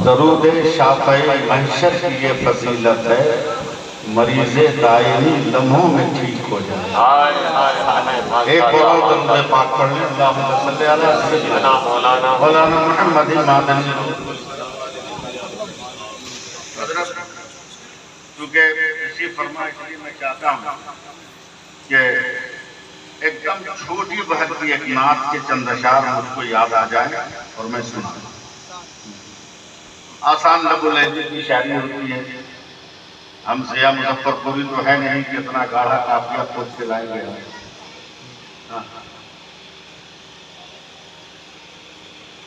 दरूद शाफ़े महशर की ये फजीलत है, मरीज़े दायमी लम्हों में ठीक हो जाए। एक और दरूद पाक पढ़ लें। अल्लाहुम्मा सल्ली अला सय्यिदना मौलाना मुहम्मद मादनी। क्योंकि इसी फरमाइश के लिए मैं चाहता हूँ कि एकदम छोटी बहर की एक नात के चंद अशार मुझको याद आ जाए और मैं सुना। आसान लबुल लहजे की शायरी होती है। हम ज़िया मुज़फ्फरपुरी तो है नहीं कि इतना गाढ़ा काफिया खोज के लाएंगे।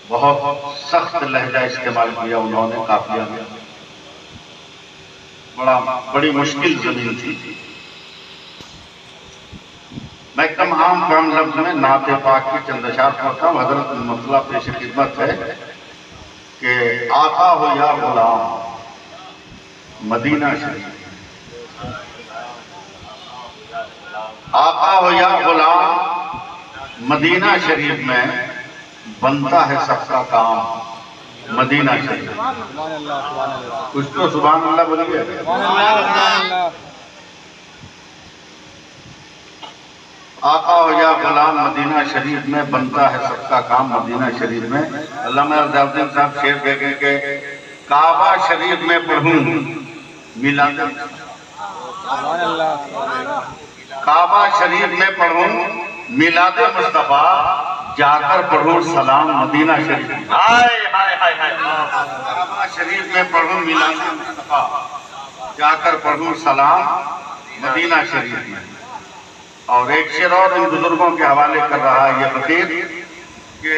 बहुत सख्त लहजा इस्तेमाल किया उन्होंने काफिया में। बड़ी मुश्किल जमीन थी। मैं एकदम आम काम लफ्ज में नाते पाक की चंद अशार पढ़ता हूँ। हजरत मसला पेश खिदमत है कि आका हो या गुलाम मदीना शरीफ, आका हो या गुलाम मदीना शरीफ में बनता है सबका काम मदीना शरीफ। कुछ तो सुभान अल्लाह बोलिए। आका हो या गुलाम मदीना शरीफ में बनता है सबका काम मदीना शरीफ में। अल्लामा अज़हरुद्दीन साहब शेर देखें कि काबा शरीफ में पढ़ूं मिलाद, काबा शरीफ में पढ़ूं मिलाद मुस्तफा, जाकर पढ़ूं सलाम मदीना शरीफ। हाय हाय हाय हाय। काबा शरीफ में पढ़ूं मिलाद मुस्तफा, जाकर पढ़ूं सलाम मदीना शरीफ में। और एक शेर और इन बुजुर्गों के हवाले कर रहा है ये फकीर कि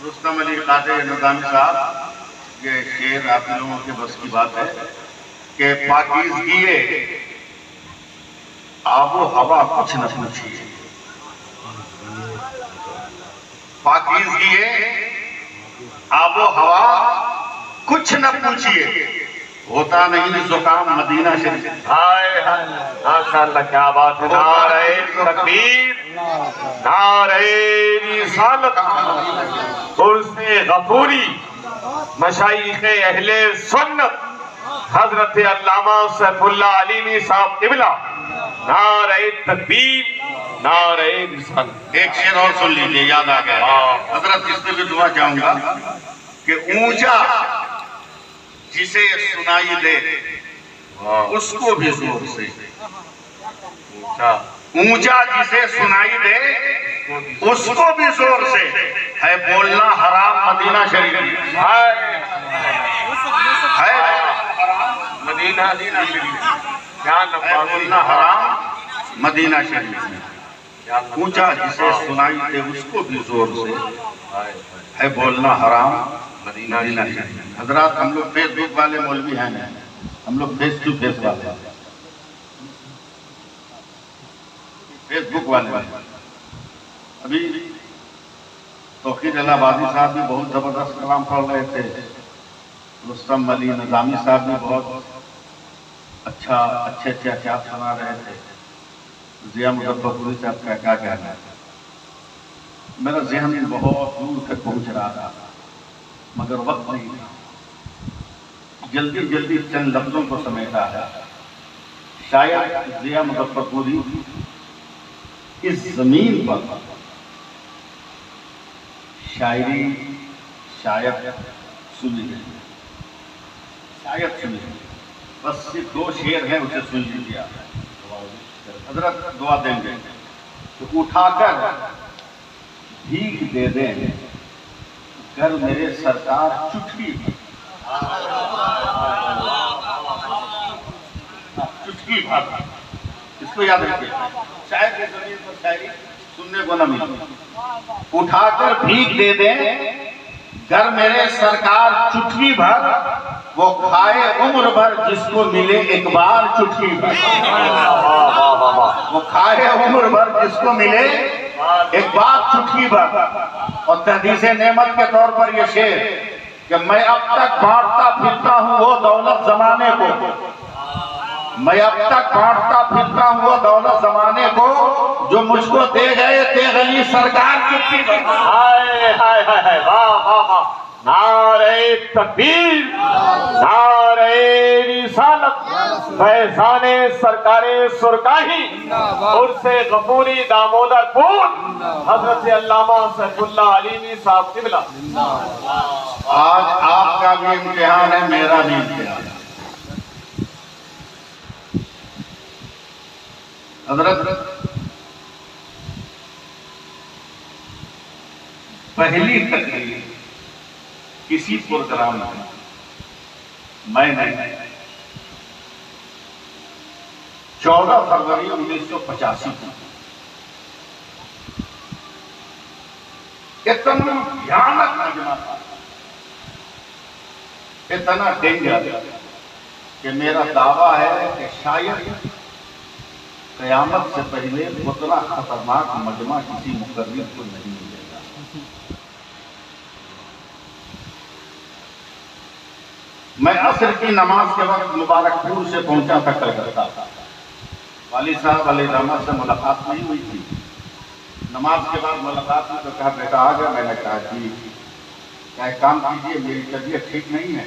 रुस्तम अली कादे निज़ामी साहब, ये शेर आप लोगों के बस की बात है कि पाकीज़गी आबो हवा कुछ न पूछिए, पाकीज़गी आबो हवा कुछ न पूछिए, होता नहीं जुकाम मदीना शरीफ। हाय हाय माशाअल्लाह, क्या बात है। नारे तकबीर, नारे रिसालत, उर्से गफूरी, मशाइखे अहले सुन्नत हजरत अल्लामा सैफुल्लाह अलीमी साहब क़िबला, नारे तकबीर, नारे रिसालत। एक शेर और सुन लीजिए, याद आ गया हजरत, इसमें भी दुआ चाहूंगा कि ऊंचा जिसे सुनाई दे उसको भी जोर से, ऊंचा जिसे सुनाई दे उसको भी जोर से, है बोलना हराम मदीना शरीफ है, मदीना शरीफ, क्या बोलना हराम मदीना शरीफ में। ऊंचा जिसे सुनाई दे उसको भी जोर से, है बोलना हराम मदीना शरीफ। हजरात, हम लोग फेसबुक वाले मौलवी हैं, हम लोग फेस टू फेस वाले, फेसबुक वाले। अभी तौकीर इलाहाबादी साहब भी बहुत जबरदस्त कलाम पढ़ रहे थे, रुस्तम अली निज़ामी साहब भी बहुत अच्छे अशार सुना रहे थे, ज़िया मुज़फ्फरपुरी साहब का क्या कहना है। मेरा ज़हन बहुत दूर तक पहुँच रहा था मगर वक्त नहीं था, जल्दी जल्दी चंद लफ्जों को समेटा है। शायद ज़िया मुज़फ्फरपुरी इस जमीन पर शायरी शायद सुनी है, शायद सुनी है। बस सिर्फ दो शेर हैं, उसे सुन लीजिए। हजरत दुआ देंगे तो उठाकर भीख दे दें घर मेरे सरकार चुटकी, चुटकी भर, इसको याद रखिए। शायद इस जमीन पर शायरी सुनने को न मिले। उठाकर भीख दे दें घर मेरे सरकार चुटकी भर, वो खाए उम्र भर जिसको मिले एक बार चुटकी भर, वो खाए उम्र भर जिसको मिले एक बार चुटकी भर। और तहदीसे नेमत के तौर पर यह शेर कि मैं अब तक बांटता फिरता हूँ वो दौलत जमाने को, मैं अब तक बांटता फिरता हुआ दौलत जमाने को, जो मुझको दे गए थे गली सरकार की। हाय हाय हाय हाय, वाह वाह वाह, नारे तकबीर, नारे रिसालत, फैजाने सरकारे सुरकाही, उर्से गफूरी दामोदर पूत, हजरत अल्लामा सैफुल्लाह अलीमी साहब किबला। आज आपका भी इम्तिहान है, मेरा भी इम्तिहान है। हजरत पहली तकरीर किसी प्रोग्राम में मैंने 14 फरवरी 1985 को इतना भयानक मजमा था, इतना डेंजर कि मेरा दावा है कि शायद कयामत से पहले उतना खतरनाक मजमा किसी मुकर्रिर को नहीं मिलेगा। मैं असर की नमाज के वक्त मुबारकपुर से पहुंचा था कलकत्ता। वाली साहब अली रहमत से मुलाकात नहीं हुई थी। नमाज के बाद मुलाकात हुई तो कहा बेटा आ गया। मैंने कहा जी क्या काम कीजिए, मेरी तबीयत ठीक नहीं है।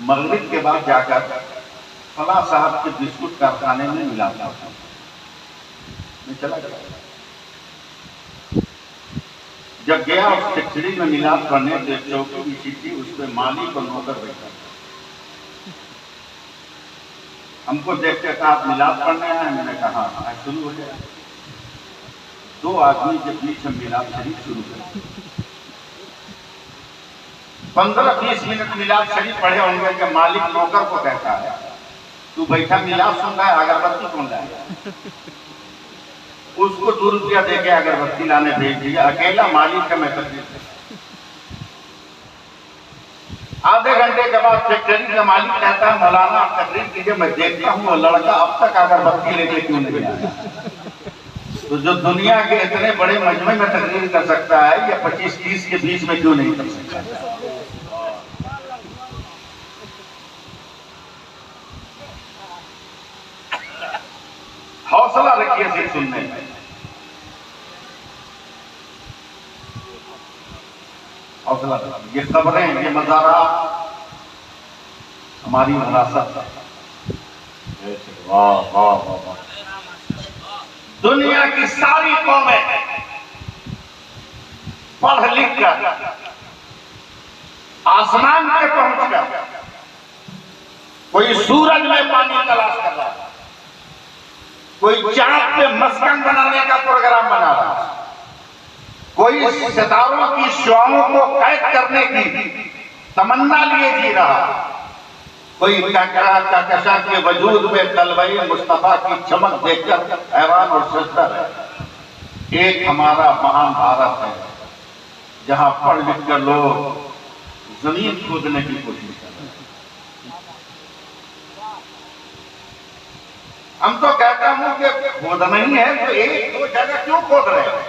मगरिब के बाद जाकर फला साहब के बिस्कुट कारखाने में मिला था, मैं चला गया। जब गया उस फैक्ट्री में मिलाप करने, तो चौकी की चिट्ठी, उस पर मालिक और नौकर बैठा। हमको देख के कहा आप मिलाप करने आए? मैंने कहा हाँ। शुरू हो गया। 2 आदमी के बीच हम मिलाप शरीफ शुरू कर। 15-20 मिनट मिलाप शरीफ पढ़े होंगे कि मालिक नौकर को कहता है तू बैठा मिलाप सुन रहा है, अगरबत्ती कौन लाया? उसको 2 रुपया देके अगरबत्ती लाने भेज दिया। अकेला मालिक का मैं तकलीफ। आधे घंटे के बाद फैक्ट्री का मालिक कहता है मौलाना आप तकलीफ कीजिए, मैं देखता हूँ वो लड़का अब तक अगरबत्ती लेके क्यों नहीं आया। तो जो दुनिया के इतने बड़े मजमे में तकलीफ कर सकता है, या 25-30 के बीच में क्यों नहीं कर सकता? हौसला रखिए सिर्फ सुनने में। हौसला रखिए। ये कब्रें, ये मज़ारा हमारी विरासत है। वाह वाह वाह। दुनिया की सारी कौमें पढ़ लिख कर आसमान पे पहुंच कर कोई सूरज में पानी तलाश कर रहा है, कोई चांद पे मस्कन बनाने का प्रोग्राम बना रहा है, कोई सितारों की शुआओं को कैद करने की तमन्ना लिए जी रहा है, कोई कहकशा के वजूद में तलवई मुस्तफा की चमक देखकर हैरान और सजदा है। एक हमारा महान भारत है जहां पढ़ लिख कर लोग जमीन खोदने की कोशिश कर रहे हैं। हम तो कहता हूं कि खोदना ही है तो 1-2 जगह क्यों खोद रहे हैं?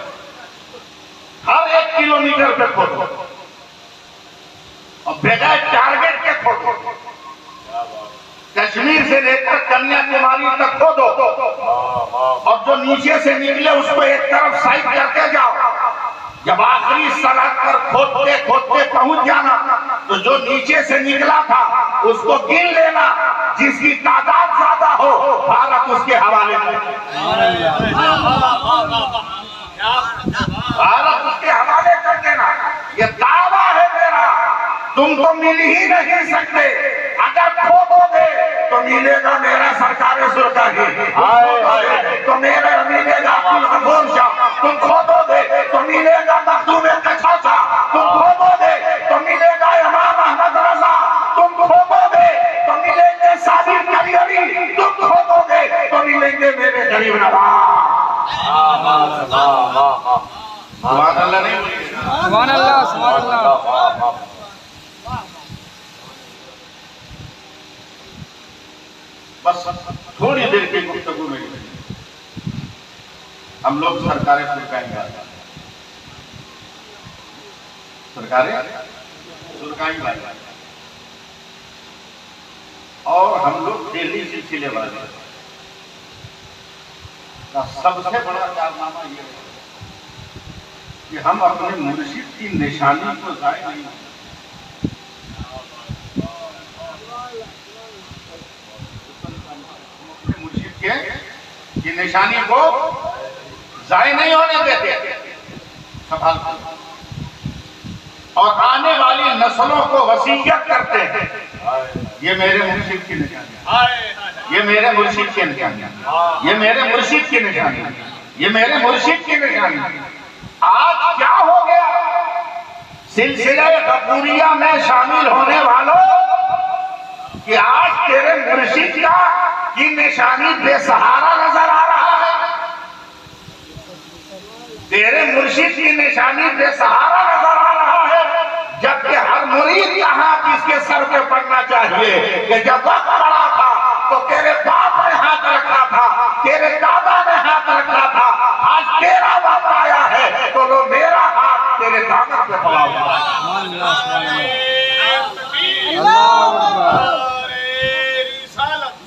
हर 1 किलोमीटर पे खोदो और बगैर टारगेट के खोदो। कश्मीर से लेकर कन्याकुमारी तक खोदो और जो नीचे से निकले उसको एक तरफ साइड करते जाओ। जब आखिरी सड़क पर खोदते खोदते पहुंच जाना तो जो नीचे से निकला था उसको गिन लेना, जिसकी तादाद ज्यादा हो भारत उसके हवाले में, भारत उसके हवाले कर देना। ये दावा है मेरा। तुम तो मिल ही नहीं सकते। अगर खोदोगे तो मिलेगा मेरा सरकार सुरकारी, तो मेरा मिलेगा तुम खोदोगे तो मिलेगा मखदूम कछासा, तुम खोदोगे तो मिलेगा इमाम अहमद रजा, तुम खोदोगे तो मिलेंगे साबिर कलियरी, तुम खोदोगे तो मिलेंगे मेरे गरीब नवाज। सुभान अल्लाह नहीं बोलिए? सुभान अल्लाह, सुभान अल्लाह। बस थोड़ी देर की गुफ्तगू में हम लोग सरकारें सुरकाएंगे, सरकारें सुरकाएंगे। और हम लोग दिल्ली सिलसिले वाले का सबसे बड़ा कारनामा ये है कि हम अपने मुर्शिद की निशानी को जाए नहीं, मुर्शिद की निशानी को जाए नहीं होने देते, संभाल और आने वाली नस्लों को वसीयत करते हैं, ये मेरे मुर्शिद की निशानी, ये मेरे मुर्शिद की निशानी, ये मेरे मुर्शिद की निशानी, ये मेरे मुर्शिद की निशानी। आज क्या हो गया सिलसिले गफूरिया में शामिल होने वालों कि आज तेरे मुर्शिद की निशानी बेसहारा नजर आ रहा है, तेरे मुर्शिद की निशानी बेसहारा नजर आ रहा है, जबकि हर मुरीद का हाथ इसके सर पे पड़ना चाहिए कि जब वक्त पड़ा था तो तेरे बाप ने हाथ रखा था, तेरे दादा ने हाथ रखा था, आज तेरा वक्त आया है तो लो मेरा हाथ तेरे दादा पे पड़ा हुआ है।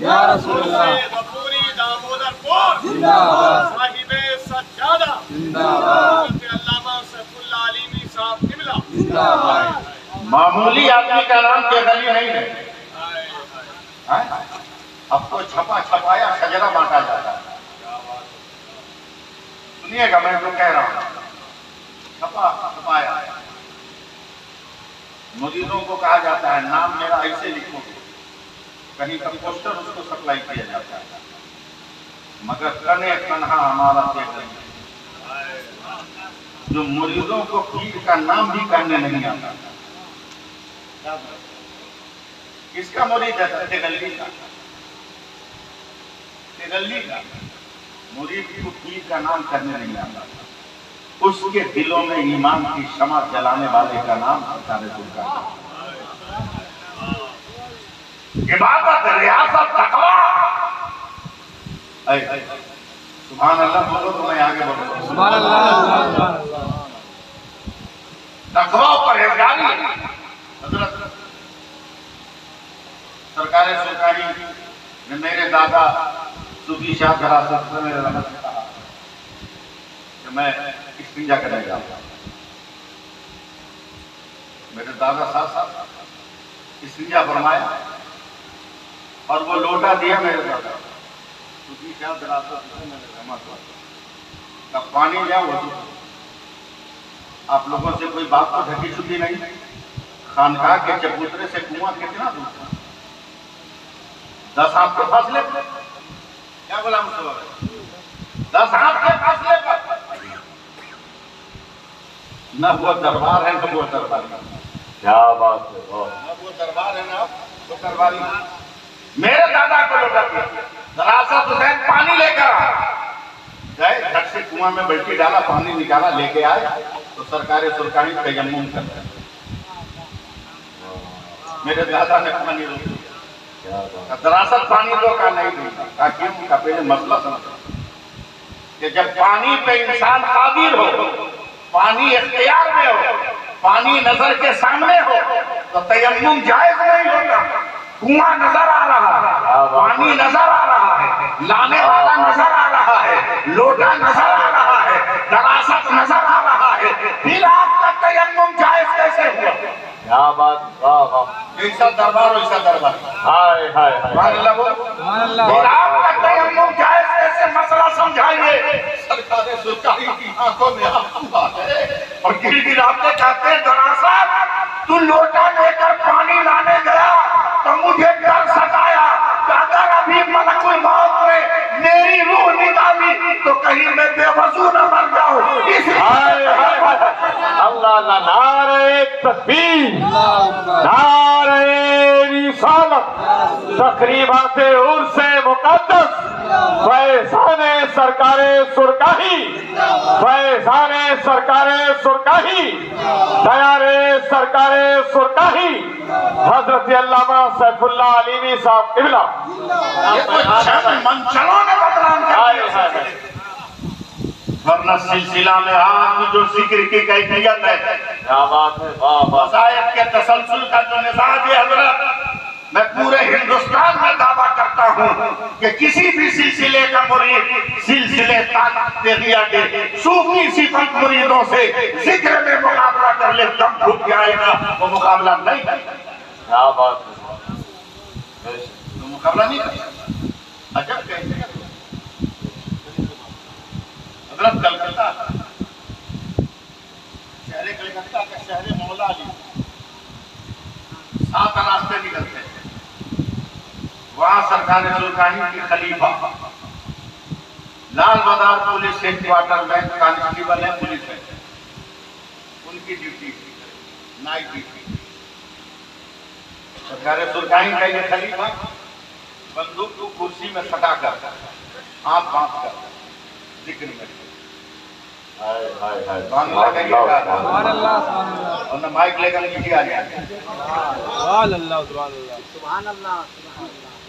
या रसूलल्लाह गफूरी दामोदरपुर जिंदाबाद, साहिबे सज्जादा जिंदाबाद, अल्लामा सैफुल्लाह अलीमी साहब किबला जिंदाबाद। मामूली आदमी का नाम केगली नहीं है, अब तो छपा छपाया शजरा बांटा जाता है। सुनिएगा मैं तो कह रहा हूं, छपा छपाया मुरीदों को कहा जाता है नाम मेरा ऐसे लिखो, कहीं का पोस्टर उसको सप्लाई किया जाता है, मगर कने कन्हा हमारा केगली, जो मुरीदों को पीर का नाम भी कहने नहीं आता। किसका मुरीद है? तेगल्ली का, तेगल्ली का मुरीद को पीर का नाम करने नहीं आता, उसके दिलों में ईमान की शमा जलाने वाले का नाम सरकार का इबादत, रियासत, तकवा। सुभान अल्लाह बोलो तो मैं आगे बोलूं। सुभान अल्लाह। तकवा और परहेजगारी हजरत सरकार सरकारी ने मेरे दादा सूफी शाह दरासत से मेरे रमत ने कहा कि मैं इस्तिंजा करने जाऊंगा। मेरे दादा साहब इस्तिंजा फरमाया और वो लोटा दिया मेरे दादा सूफी शाह दरासत से मेरे रमत का पानी लिया वो। आप लोगों से कोई बात तो ढकी छुपी नहीं, खानकाह के चबूतरे से कुआं कितना दूर था? 10 हाथ के फासले पर। क्या बोला मुझसे? 10 हाथ के फासले पर। न वो दरबार है न वो दरबारी। क्या बात है, न वो दरबार है ना वो दरबारी। मेरे दादा को लौटा दिया, दरासत हुसैन पानी लेकर गए, झट से कुआं में बैठी डाला, पानी निकाला, लेके आए तो सरकारें सुरकारी तयम्मुम कर रहे। मेरे दादा ने पानी रोक दिया, दरासत पानी तो का नहीं दूंगा, ताकि उनका पहले मसला समझो कि जब पानी पे इंसान कादिर हो, पानी इख्तियार में हो, पानी नजर के सामने हो तो तयम्मुम जायज नहीं होता। कुआं नजर आ रहा है, पानी नजर आ रहा है, लाने वाला नजर आ रहा है, लोटा नजर आ रहा है, दरासत नजर आ रहा है, फिर आपका तयम्मुम जायज कैसे हुआ? क्या बात, वाह वाह, ऐसा दरबार वैसा दरबार। हाय हाय हाय, सुभान अल्लाह। फिर आपका तयम्मुम जायज कैसे? मसला समझाइए। सरकार सुरकारी की आंखों में आंसू आ गए और गिड़गिड़ाते कहते हैं दरासत तू लोटा लेकर पानी लाने गया तो मुझे डर सताया कि अगर अभी मलकुल मौत ने मेरी रूह निकाली तो कहीं मैं बेवजू न मर जाऊं। हाय हाय हाय, अल्लाह अल्लाह, नारे तकबीर, नारे रिसालत, तकरीबाते उर्से मुक़द्दस, फैज़ाने सरकारे सुरकाही, फैज़ाने सरकारे सुरकाही, दयारे सरकारे सुरकाही, हजरत अल्लामा सैफुल्लाह अलीमी साहब किबला। ये तो मंचलों ने बदनाम कर दिया, वरना सिलसिला में आज जो जिक्र की कैफियत है, क्या बात है, वाह वाह, वसाइल के तसलसल का जो मिजाज है हजरत, मैं पूरे हिंदुस्तान में दावा करता हूँ कि किसी भी सिलसिले का मुरीद सिलसिले सूफी सिफत मुरीदों से जिक्र में मुकाबला कर ले, दम घुट जाएगा, वो मुकाबला नहीं करेगा। क्या बात है, तो मुकाबला नहीं करेगा। अजब कहते हैं हजरत कलकत्ता, शहर कलकत्ता का शहर मौला अली, 7 रास्ते निकलते हैं। वहां सरकार सुल्तानी की खलीफा, लाल बाजार पुलिस हेडक्वार्टर में कांस्टेबल है, पुलिस है, उनकी ड्यूटी नाइट ड्यूटी। सरकार सुल्तानी का ये खलीफा बंदूक को कुर्सी में सटा कर हाथ बांध कर जिक्र में और न माइक लेकर नीचे आ जाए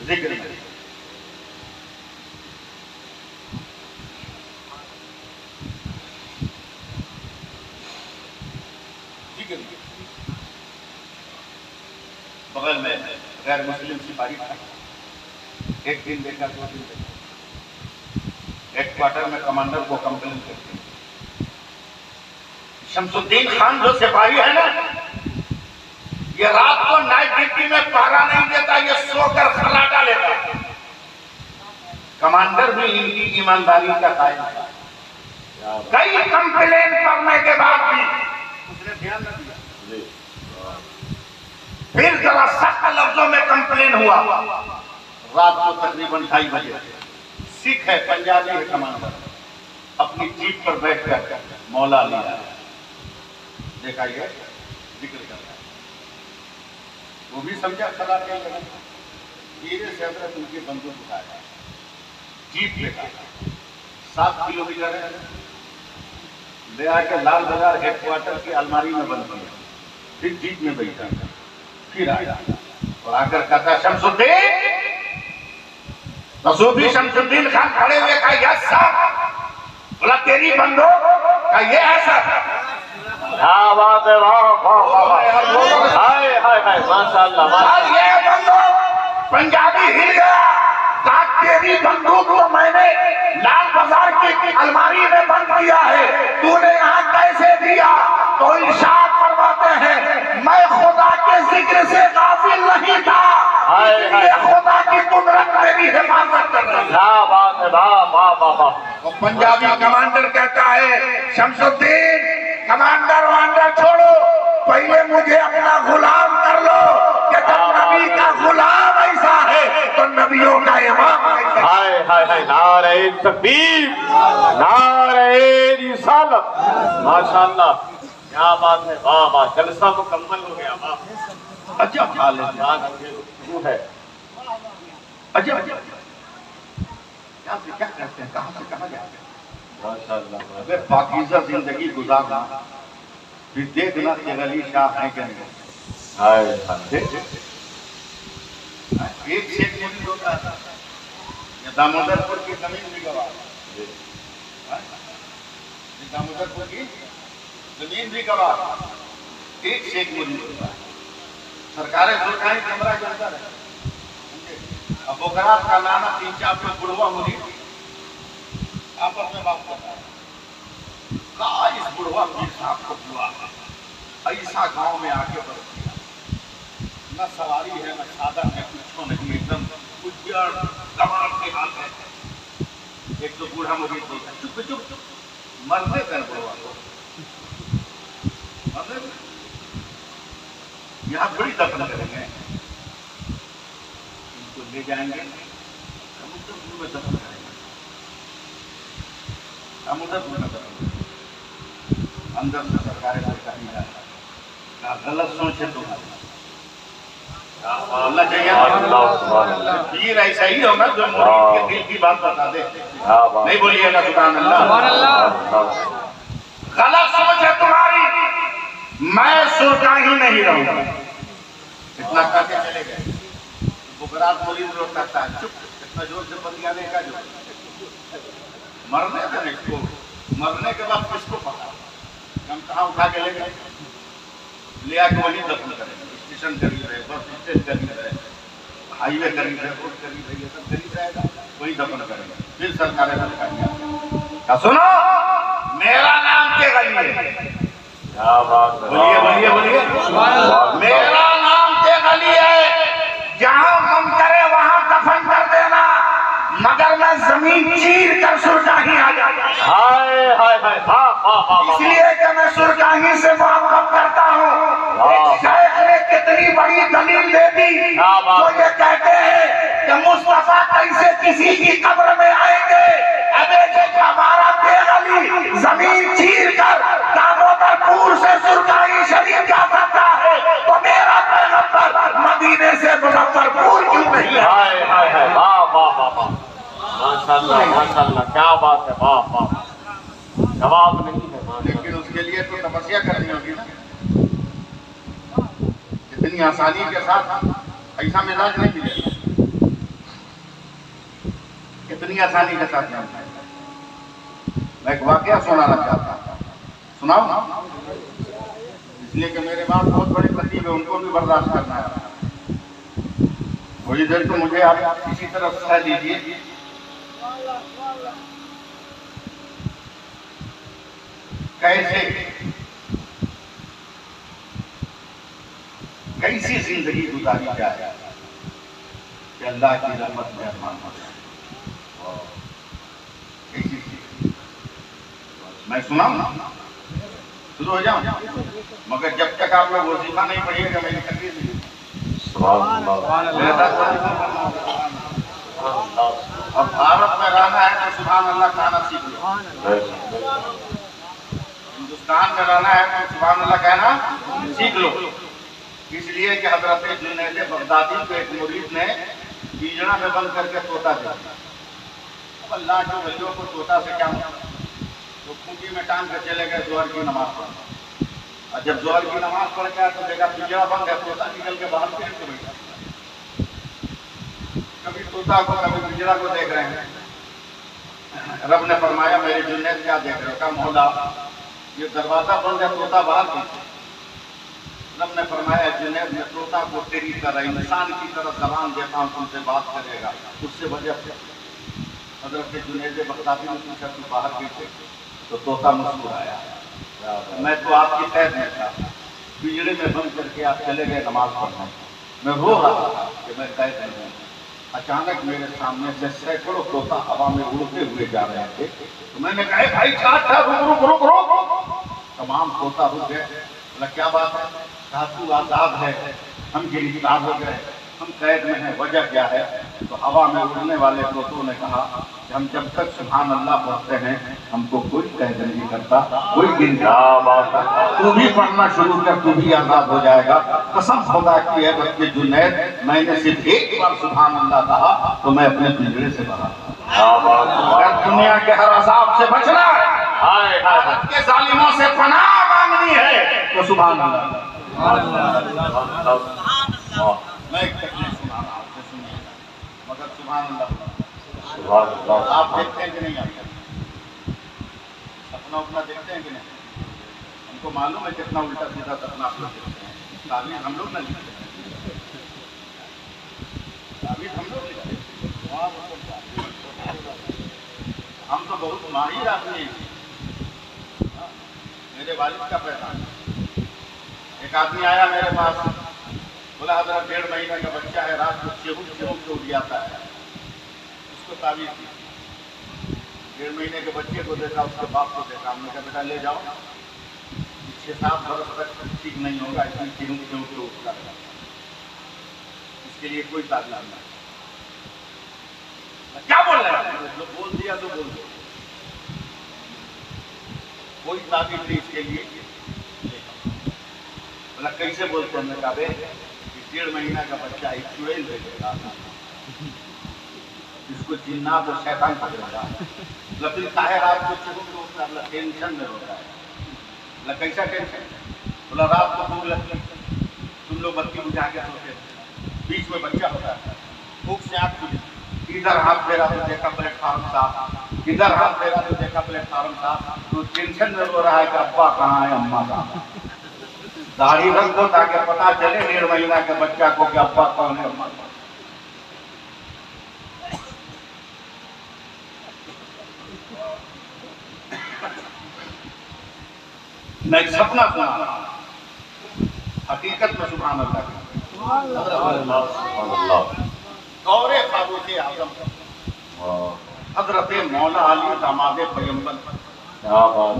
जिक्र में। बगल में गैर मुस्लिम सिपाही था, एक दिन देखा, 2 दिन देखा, हेडक्वार्टर में कमांडर को कंप्लेन करते हैं, शमसुद्दीन खान जो सिपाही है ना, ये रात को नाइट ड्यूटी में पहरा नहीं देता, ये सोकर खर्राटा लेता। कमांडर भी इनकी ईमानदारी का कायल था। कई कंप्लेन करने के बाद भी उसने ध्यान न दिया। फिर जरा सख्त लफ्जों में कंप्लेन हुआ, रात को तकरीबन 2:30 बजे। सिख है, पंजाबी है कमांडर, अपनी जीप पर बैठकर मौला लिया, देखा ये जिक्र कर रहा है, वो भी समझा खड़ा क्या लगा, धीरे से हजरत उनकी बंदूक उठाया, जीप लेकर 7 किलोमीटर है, ले आकर लाल बाजार हेडक्वार्टर की अलमारी में बंद किया, फिर जीप में बैठा, फिर आया और आकर कहता शमसुद्दीन, तो सूफी शमसुद्दीन खान खड़े हुए कहा यस सर। बोला तेरी बंदूक का ये है सर। क्या बात है, वाह वाह वाह, हाय हाय हाय, माशाअल्लाह। ये बंदूक, पंजाबी हिल गया, कहा तेरी बंदूक तो मैंने लाल बाजार की अलमारी में बंद किया है, तूने यहाँ कैसे दिया? तो इरशाद फरमाते हैं मैं खुदा के जिक्र से गाफिल नहीं था, इसलिए खुदा की कुदरत मेरी हिफाजत कर रही है। क्या बात है, वाह वाह वाह वाह। और पंजाबी कमांडर कहता है शमसुद्दीन, कमांडर वांडर छोड़ो, पहले मुझे अपना गुलाम कर लो, कि जब नबी का गुलाम ऐसा है तो नबियों का इमाम कैसा? हाय हाय हाय, नारे तकबीर, नारे रिसालत, माशाअल्लाह, क्या बात है, वाह वाह, जलसा मुकम्मल हो गया, वाह। अजब हाल है, है अजब अजब क्या से क्या करते हैं, कहां से कहां जाते हैं। माशाअल्लाह। अगर पाकीज़ा जिंदगी गुजारना, फिर देखना कि अली शाह है कि नहीं। हाय हाय, एक से एक मुरीद होता है, ये दामोदरपुर की जमीन भी गवाह है, दामोदरपुर की जमीन भी गवाह, एक से एक मुरीद होता है। सरकारें सुल्तानी कमरा के अंदर है, अब बोखरात का नाना 3-4 में बुढ़वा मुरीद आपस में बात करता है, कहा इस बुढ़वा पीर साहब को बुआ ऐसा गांव में आके बस दिया, न सवारी है न साधन है, कुछ नहीं, एकदम उज्जड़ कमाल के हाल है। एक तो बूढ़ा मुरीद बोलता है चुप चुप मरने दें बुढ़वा को, मरने दें, यहाँ थोड़ी दफन करेंगे, इनको ले जाएंगे समुद्रपुर में दफन करेंगे, समुद्रपुर में दफन करेंगे, अंदर से सरकारें कहीं जाए, गलत सोच है तुम्हारी। अल्लाह चाहिए पीर ऐसा ही होगा जो मुरीद के दिल की बात बता दे, नहीं बोलिएगा सुभान अल्लाह। गलत सोच है तुम्हारी, मैं सोचा ही नहीं रहूंगा, इतना करके चले गए। बुकरात मुरीद रोक करता है चुप, इतना जोर से बंदिया देगा जो मरने देने इसको, मरने के बाद किसको पता, हम कहाँ उठा के ले गए, ले आके वही दफन करेंगे, स्टेशन करीब है, बस स्टेशन करीब है, हाईवे करीब है, रोड करीब है, ये सब करीब रहेगा, वही दफन करेंगे। फिर सरकारें बताएंगे सुनो मेरा नाम के गली है। क्या बात है, बोलिए बोलिए बोलिए, मेरा नाम के गली है, जहां मन करे वहां दफन कर देना, मगर मैं जमीन चीर कर सुरगाही आ जाता। हाय हाय हाय, हाँ हाँ हाँ, इसलिए कि मैं सुरगाही से मोहब्बत करता हूँ। शेख ने कितनी बड़ी दलील दे दी, तो ये कहते हैं कि मुस्तफा कैसे किसी की कब्र में आएंगे। अबे जब हमारा बेगली जमीन चीर कर दामोदरपुर से सुरगाही शरीफ जा सकता है, तो मेरा पैगंबर मदीने से मुजफ्फरपुर क्यों नहीं है? हाय हाय हाय, वाह वाह वाह वाह, माशाल्लाह माशाल्लाह, क्या बात है, वाह वाह, जवाब नहीं है। लेकिन उसके लिए तो तपस्या करनी होगी ना, इतनी आसानी के साथ ऐसा मिजाज नहीं मिलेगा, इतनी आसानी के साथ नहीं। मैं एक वाकया सुनाना चाहता हूँ, सुनाओ ना, इसलिए कि मेरे बाप बहुत बड़े तकलीफ है, उनको भी बर्दाश्त करना है। थोड़ी देर तो मुझे आप इसी तरह सह दीजिए। कैसी जिंदगी गुजारी जाए कि अल्लाह की रहमत में अरमान हो जाए। कैसी मैं सुनाऊं ना, शुरू हो जाऊं, मगर जब तक आप लोग वजीफा नहीं पढ़िएगा मेरी तकलीफ नहीं। अब भारत में रहना है तो सुभान अल्लाह कहना सीख लो, हिंदुस्तान में रहना है तो सुभान अल्लाह कहना सीख लो। इसलिए कि हजरत जुनैद बगदादी को एक मुरीद ने पिंजरा में बंद करके तोता दिया। अब अल्लाह के वलियों को तोता से क्या मतलब, तो खूंटी में टांग के चले गए जोहर की नमाज पढ़, और जब जोहर की नमाज पढ़ गया तो देखा पिंजरा बंद है, तोता निकल के बाहर पेड़ पे बैठा। कभी तोता को कभी पिंजरा को देख रहे हैं। रब ने फरमाया मेरे जुनैद क्या देख रहे हो? कहा मौला ये दरवाजा बंद है, तोता बाहर बैठा। रब ने फरमाया जुनैद मैं तोता को तेरी तरह इंसान की तरह जबान देता हूँ, तुमसे बात करेगा, उससे वजह से हजरत जुनैद बगदादी ने पूछा तू बाहर बैठे? तो तोता मुस्कुराया, मैं तो आपकी कैद में था, पिंजरे में बंद करके आप चले गए नमाज पढ़ने, मैं रो रहा था कि मैं कैद में हूँ। अचानक मेरे सामने से सैकड़ों तोता हवा में उड़ते हुए जा रहे थे, तो मैंने कहा भाई क्या था, रुक रुक रुक रुक। तमाम तोता रुक गए। बोला क्या बात है? कहा तू आजाद है, हम गिरफ्तार हो गए, हम कैद में हैं, वजह क्या है? तो हवा में उड़ने वाले तोतों ने कहा कि हम जब तक सुभान अल्लाह पढ़ते हैं हमको कोई कैद नहीं करता, कोई गिरफ्तार। तू भी पढ़ना शुरू कर, तू भी आजाद हो जाएगा। कसम खुदा की है बच्चे जुनैद, मैंने सिर्फ एक बार सुभान अल्लाह कहा तो मैं अपने पिंजरे से बाहर। अगर दुनिया के हर अज़ाब से बचना है, के जालिमों से पनाह मांगनी है तो सुभान अल्लाह। मैं एक तकलीफ सुना रहा हूं, आपसे सुनिए, मगर सुभान अल्लाह। आप देखते हैं कि नहीं? आप सपना उपना देखते हैं कि नहीं? हमको मालूम है कितना उल्टा सीधा सपना आप लोग देखते हैं। ताबीर हम लोग ना लिखते हैं, ताबीर हम लोग लिखते हैं, हम तो बहुत माहिर आदमी हैं। मेरे वालिद का पहचान, एक आदमी आया मेरे पास, बोला हजरत 1.5 महीने का बच्चा है, रात को चेहू चेहू के उठ जाता है, उसको ताबीर की। 1.5 महीने के बच्चे को देखा, उसके बाप को देखा, हमने कहा बेटा ले जाओ, 6-7 बरस तक ठीक नहीं होगा, इसमें चेहू चेहू के उठता है, इसके लिए कोई ताबीर नहीं। क्या बोल रहे हैं? जो बोल दिया तो बोल दो, कोई ताबीर नहीं इसके लिए। बोला कैसे बोलते हैं? मैं कहा 1.5 महीना का बच्चा एक चुड़ैल भेजेगा, इसको जिन्नात और शैतान पकड़ेगा, फिर काहे रात को चुप के उठता है? टेंशन में होता है। बोला कैसा टेंशन? बोला रात को भूख लगती, तुम लोग बत्ती बुझा के सोते, बीच में बच्चा होता है, भूख से आँख खुली, इधर हाथ फेरा तो देखा प्लेटफार्म साफ, इधर हाथ फेरा तो देखा प्लेटफार्म साफ, तो टेंशन में हो रहा है कि अब्बा कहाँ है, अम्मा कहाँ है। दाढ़ी रख दो ताकि पता चले 1.5 महीना के बच्चा को कि अब्बा कौन है, अम्मा कौन। मैं एक सपना सुना रहा हूं, हकीकत में सुभान अल्लाह दौरे फारूक आजम हजरत मौला अली दामाद पैगंबर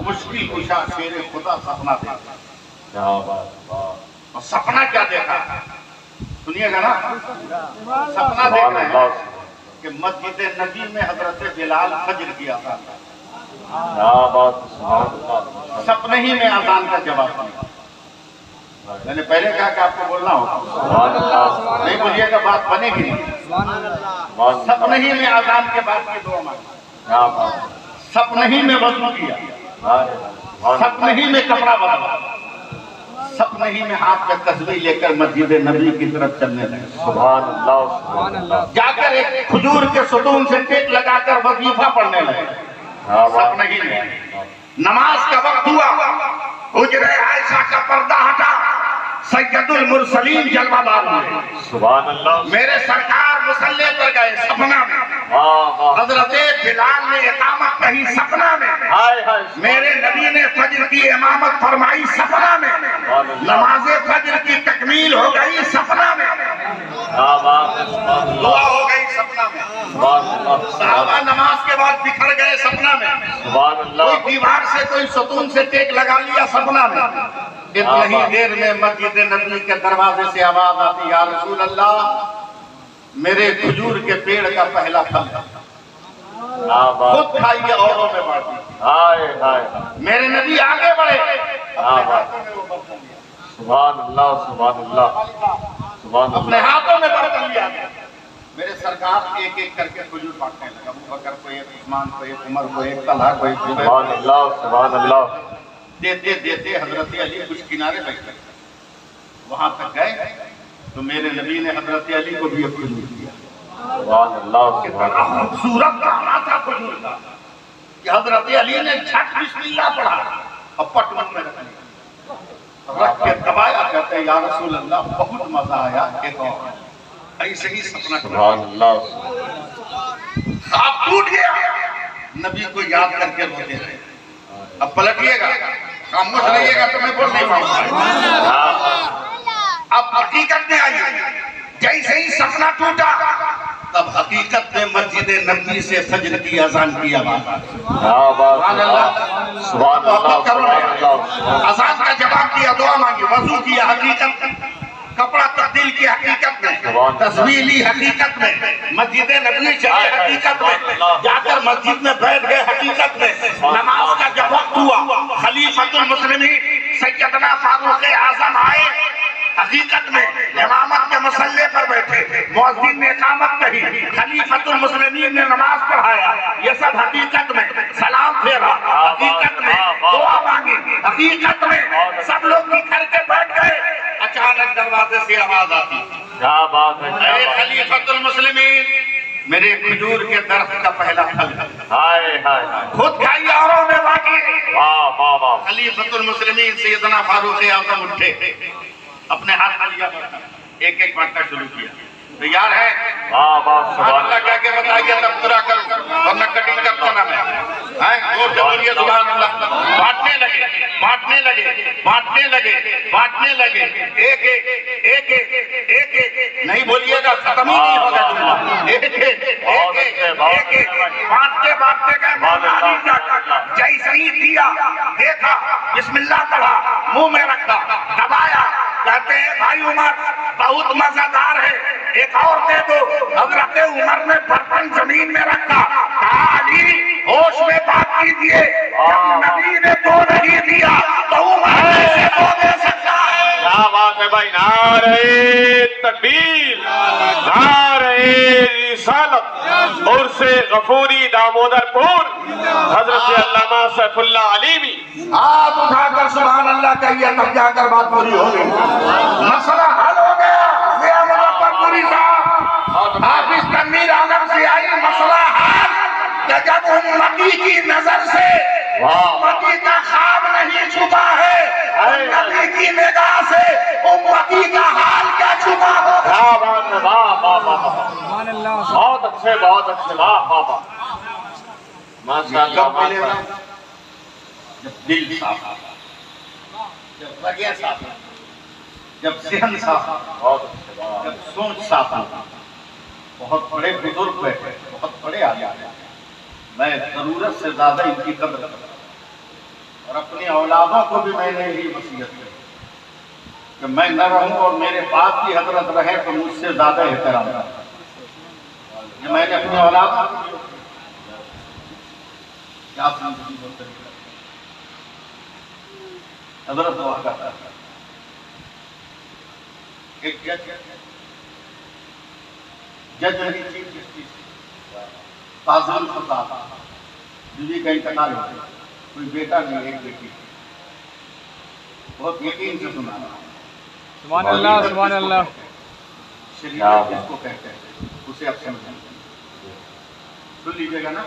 मुश्किल कुशा शेर खुदा सपना देखा। और सपना क्या देखा सुनिएगा ना, सपना देख रहे हैं कि मस्जिद नबी में हजरत बिलाल फज्र की अज़ान, सपने ही में अज़ान का जवाब दिया। मैंने पहले कहा कि आपको बोलना होगा, नहीं बोलिएगा बात बनेगी नहीं। सपने ही में अज़ान के बाद की दुआ मांगी, सपने ही में वज़ू किया, सपने ही में कपड़ा बदला, सपने ही में हाथ में तस्बीह लेकर मस्जिद नबी की तरफ चलने लगे। सुभान अल्लाह। जाकर एक खजूर के सुतून से टेक लगाकर वजीफा पढ़ने लगे, सपने ही में। नमाज का वक्त हुआ, हुजरे आयशा का पर्दा हटा, सैयदुल मुरसलीन जलवाबाद में सुभान अल्लाह मेरे सरकार मुसल्ले पर गए सपना में। हजरत बिलाल ने इकामत कही सपना में। मेरे नबी ने फज्र की इमामत फरमाई सपना में। नमाज फज्र की तकमील हो गई सपना में, दुआ हो गई सपना में। साहबा नमाज के बाद बिखर गए सपना में। कोई दीवार से कोई सतून से टेक लगा लिया सपना में। इतनी ही देर में मस्जिद नबी के दरवाजे से आवाज आती, या रसूल अल्लाह मेरे खजूर के पेड़ का पहला फल खुद खाइए औरों में बांटिए। मेरे नबी आगे बढ़े, सुभान अल्लाह सुभान अल्लाह सुभान अपने हाथों में बर्तन लिया। मेरे सरकार एक एक करके खजूर बांटने लगा। अबू बकर को एक, उस्मान को एक, उमर को एक, तलहा को एक। सुभान अल्लाह सुभान अल्लाह। देते देते हजरत अली कुछ किनारे बैठ गए। वहां तक गए तो मेरे नबी ने हजरत अली को भी खजूर दिया। सुभान अल्लाह सुभान अल्लाह। खूबसूरत गाना था खजूर का कि हजरत अली ने झट बिस्मिल्लाह पढ़ा और पटवन में रख लिया, रख के दबाया। कहते हैं या रसूल अल्लाह बहुत मजा आया, एक और ऐसे ही सपना। सुभान अल्लाह। आप टूट गया, नबी को याद करके रोते रहे। अब पलटिएगा, खामोश रहिएगा तो मैं बोल नहीं पाऊंगा। अब हकीकत में आई, जैसे ही सपना टूटा तब हकीकत में मस्जिद नबी से फज्र की अजान की आवाज। अजान का जवाब दिया, दुआ मांगी, वजू किया हकीकत, कपड़ा तब्दील किया हकीकत में, तस्बीह ली हकीकत में, मस्जिद नबी चले हकीकत में, जाकर मस्जिद में बैठ गए हकीकत में। नमाज का जब वक्त हुआ, खलीफतुल मुस्लिमीन सैयदना फारूक आजम आए हकीकत में, इमामत के मसल्ले पर बैठे, मुअज्जिन ने इकामत कही, खलीफतुल मुस्लिमीन ने नमाज पढ़ाया, ये सब हकीकत में। सलाम फेरा हकीकत में, दुआ मांगी हकीकत में, सब लोग बिखर के बैठ गए। अचानक दरवाजे से आवाज आती, क्या बात है, अरे खलीफतुल मुस्लिमीन मेरे खजूर के दरख्त का पहला फल हाय हाय खुद खाइए औरों में बाकी। वाह वाह वाह। खलीफतुल मुस्लिमीन सैयदना फारूक आजम उठे, अपने हाथ में लिया, एक एक बांटना शुरू किया। तैयार है? वाह वाह सुभान अल्लाह क्या क्या बताइए तब पूरा करूं, वरना कटिंग करता ना मैं। और जब बोलिए सुभान अल्लाह। बांटने लगे, बांटने लगे, बांटने लगे, बांटने लगे, एक एक एक एक एक एक, नहीं बोलिएगा खत्म ही नहीं होगा जुमला। एक एक एक एक एक बांटते बांटते गए। जैसे ही दिया, देखा, बिस्मिल्लाह पढ़ा, मुंह में रखा, दबाया। कहते हैं भाई उमर बहुत मजेदार है, एक और दे दो। हजरत उमर ने बर्तन जमीन में रखा, अली होश में बात कीजिए, जब नबी ने दो नहीं दिया तो उमर कैसे दो दे सकता है? क्या बात है भाई। नारे तकबीर, नारे रिसालत और से गफूरी दामोदरपुर हजरत अल्लामा सैफुल्लाह अलीमी। हाथ उठाकर सुभान अल्लाह कहिए, तब जाकर बात पूरी हो गई, मसला हल हो गया। मुजफ्फरपुरी साहब हाफिज तनवीर आलम से आई, मसला हल। जब उम्मती की नजर से उम्मती का ख्वाब नहीं छुपा है, नबी की निगाह से उम्मती का हाल क्या छुपा हो? क्या बात है, वाह वाह वाह, बहुत अच्छे, बहुत अच्छे, वाह वाह वाह, माशाअल्लाह। जब दिल साफ, जब रगे साफ हो, जब सहन साफ हो, बहुत अच्छे बात। जब सोच साफ हो। बहुत बड़े बुजुर्ग बैठे, बहुत बड़े आदमी हैं। मैं जरूरत से ज्यादा इनकी कदर करता हूं और अपनी औलादों को भी मैंने यही वसीयत की कि मैं न रहूं और मेरे बाप की हजरत रहे तो मुझसे ज्यादा एहतराम करें। ये मैंने अपनी औलाद क्या हजरत दुआ करता है। एक जज नहीं, चीफ जस्टिस ताजुल फसाद, बीवी का इंतकाल हो गया, कोई बेटा नहीं, एक बेटी। बहुत यकीन से सुना रहा हूं। सुभान अल्लाह, सुभान अल्लाह। शरीयत किसको कहते हैं उसे आप समझेंगे, सुन लीजिएगा ना।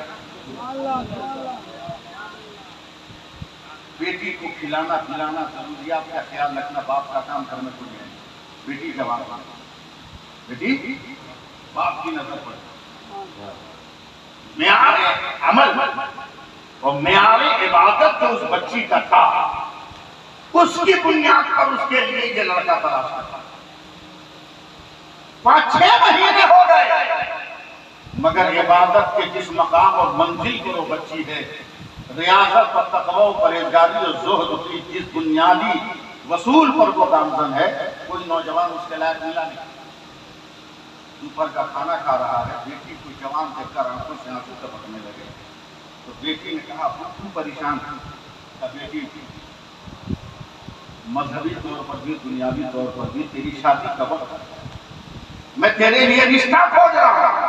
बेटी को खिलाना पिलाना, जरूरियात का ख्याल रखना बाप का काम, घर में कुछ नहीं। बेटी जवाब, बेटी बाप की नजर पर म्यारे अमल और म्यारे इबादत जो उस बच्ची का था, उसकी बुनियाद पर उसके लिए ये लड़का तलाशा था। 5-6 महीने हो गए, मगर इबादत के जिस मकाम और मंजिल पर वो बच्ची है, रियासत और तकवा परहेजगारी और ज़ुहद की जिस बुनियादी वसूल पर वो गामजन है, कोई नौजवान उसके लायक मिला नहीं। दोपहर का खाना खा रहा है, बेटी कोई जवान देखकर आंखों से आंसू टपकने लगे। तो बेटी ने कहा, तू परेशान था बेटी, मजहबी तौर पर भी दुनियावी तौर पर भी तेरी शादी का वक्त है, मैं तेरे लिए रिश्ता खोज रहा हूं।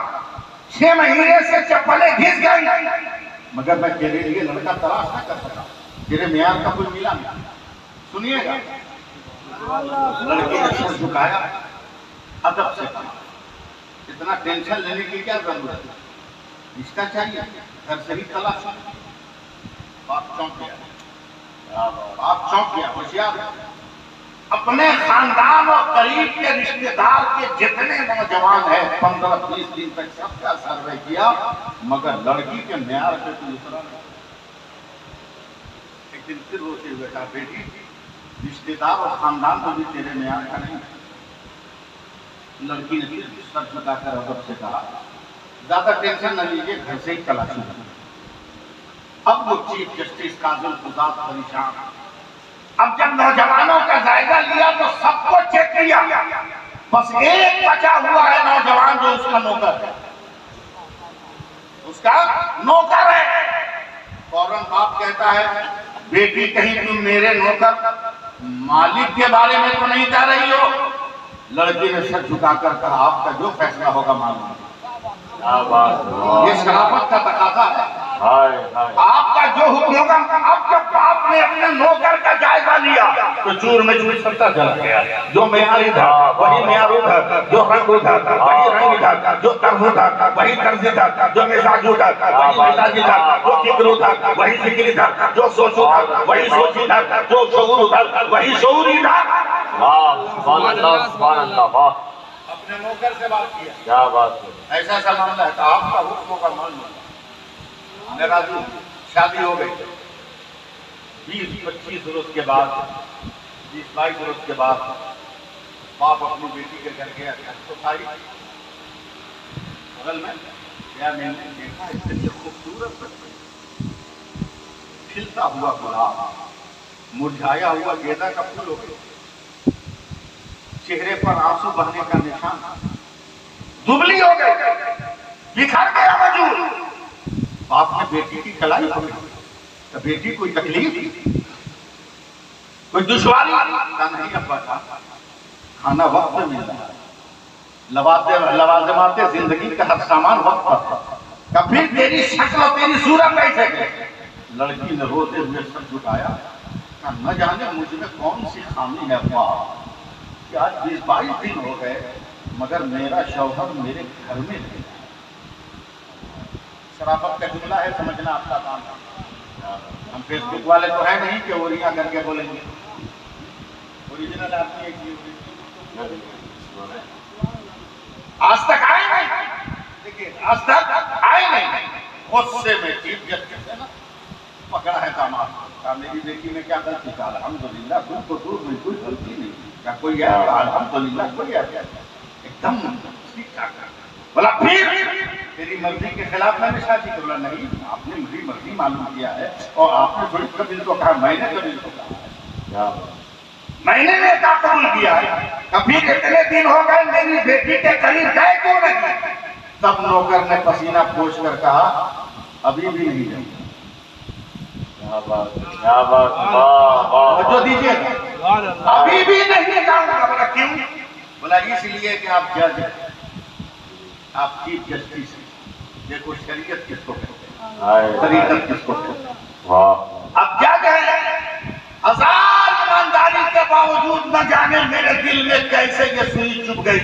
6 महीने से चप्पलें घिस गई, मगर मैं तेरे लिए लड़का तलाश न कर सका, तेरे म्यार का कोई मिला नहीं। सुनिएगा, लड़के ने सिर झुकाया, अदब से कहा, इतना टेंशन लेने की क्या जरूरत है, रिश्ता चाहिए, घर से ही तलाश। बाप चौंक गया, बाप चौंक गया, होशियार। अपने खानदान और करीब के रिश्तेदार के जितने नौजवान हैं 15-20 दिन तक सबका सर्वे किया, मगर लड़की के म्यार पे कोई उतरा नहीं। एक दिन फिर रोते हुए कहा, बेटी रिश्तेदार और खानदान को भी तेरे म्यार का नहीं। लड़की ने फिर सर झुकाकर अदब से कहा, ज्यादा टेंशन न लीजिए, घर से ही तलाशी। अब वो चीफ जस्टिस काजुल फसाद परेशान। अब जब नौजवानों का जायजा लिया तो सबको चेक किया, बस एक बचा हुआ है नौजवान जो उसका नौकर है, उसका नौकर है। फौरन बाप कहता है, बेटी कहीं तुम मेरे नौकर मालिक के बारे में तो नहीं कह रही हो? लड़की ने सर झुकाकर कहा, आपका जो फैसला होगा मालूम। ये शराफत का तकाजा है। आपका जो हुक्म होगा। अब जब बाप ने अपने नौकर का जायजा लिया तो चूर में चूर सबका जल गया। जो म्यार इधर वही म्यार उधर, जो रंग उधर वही रंग इधर, जो तर्ज उधर वही तर्ज इधर, जो मिजाज उधर वही मिजाज इधर, जो फिक्र उधर वही फिक्र इधर, जो सोच उधर वही सोच इधर, जो शऊर उधर वही शऊर इधर। अपने नौकर से बात किया, क्या बात है, ऐसा सा मामला है तो आपका हुक्म का मालूम। मेरा जो शादी हो गई 20-25 रोज के बाद, 20-22 रोज के बाद बाप अपनी बेटी के घर गया तो भाई बगल में क्या मैंने देखा, इतनी खूबसूरत बच्ची, खिलता हुआ गुलाब, मुरझाया हुआ गेंदा का फूल हो गया, चेहरे पर आंसू बहने का निशान, दुबली हो गई, बिखर गया वजूद। बाप ने बेटी की कलाई पकड़ी, तो बेटी कोई तकलीफ कोई दुश्वारी का नहीं, अब्बा था खाना वक्त में मिल रहा है, लवाजमाते जिंदगी का हर सामान वक्त पर, कभी तेरी शक्ल तेरी सूरत कैसे गई। लड़की ने रोते हुए सर झुकाया, न जाने मुझ में कौन सी खामी है अब्बा कि आज 20-22 दिन हो गए मगर मेरा शौहर मेरे घर में नहीं। शराफत का जुमला है, समझना आपका काम है। हम फेसबुक वाले तो है नहीं कि ओरिया करके बोलेंगे, ओरिजिनल आदमी एक आज तक आए नहीं, देखिए आज तक आए नहीं। गुस्से में चीफ जस्टिस है ना, पकड़ा है दामाद, कहा मेरी बेटी में क्या गलती? कहा अल्हम्दुलिल्लाह, तुमको दूर में कोई गलती नहीं। क्या कोई है? अल्हम्दुलिल्लाह कोई है एकदम ठीक ठाक। बोला फिर तेरी मर्जी के खिलाफ मैंने शादी कर। बोला नहीं, आपने मेरी मर्जी मालूम किया है और आपने थोड़ी कभी तो कहा, मैंने कभी तो कहा, मैंने नेता कबूल किया है। कभी कितने दिन हो गए मेरी बेटी के करीब गए क्यों नहीं? तब नौकर ने पसीना पोंछ कर कहा अभी भी नहीं जाऊंगा। क्या बात, वाह वाह, जो दीजिएगा अभी भी नहीं जाऊंगा। बोला क्यों? बोला इसलिए कि आप जज हैं, आप चीफ जस्टिस हैं। देखो शरीयत किसको कहते हैं, तरीकत किसको कहते हैं। वाह, अब जज है, हजार ईमानदारी के बावजूद न जाने मेरे दिल में कैसे ये सुई चुभ गई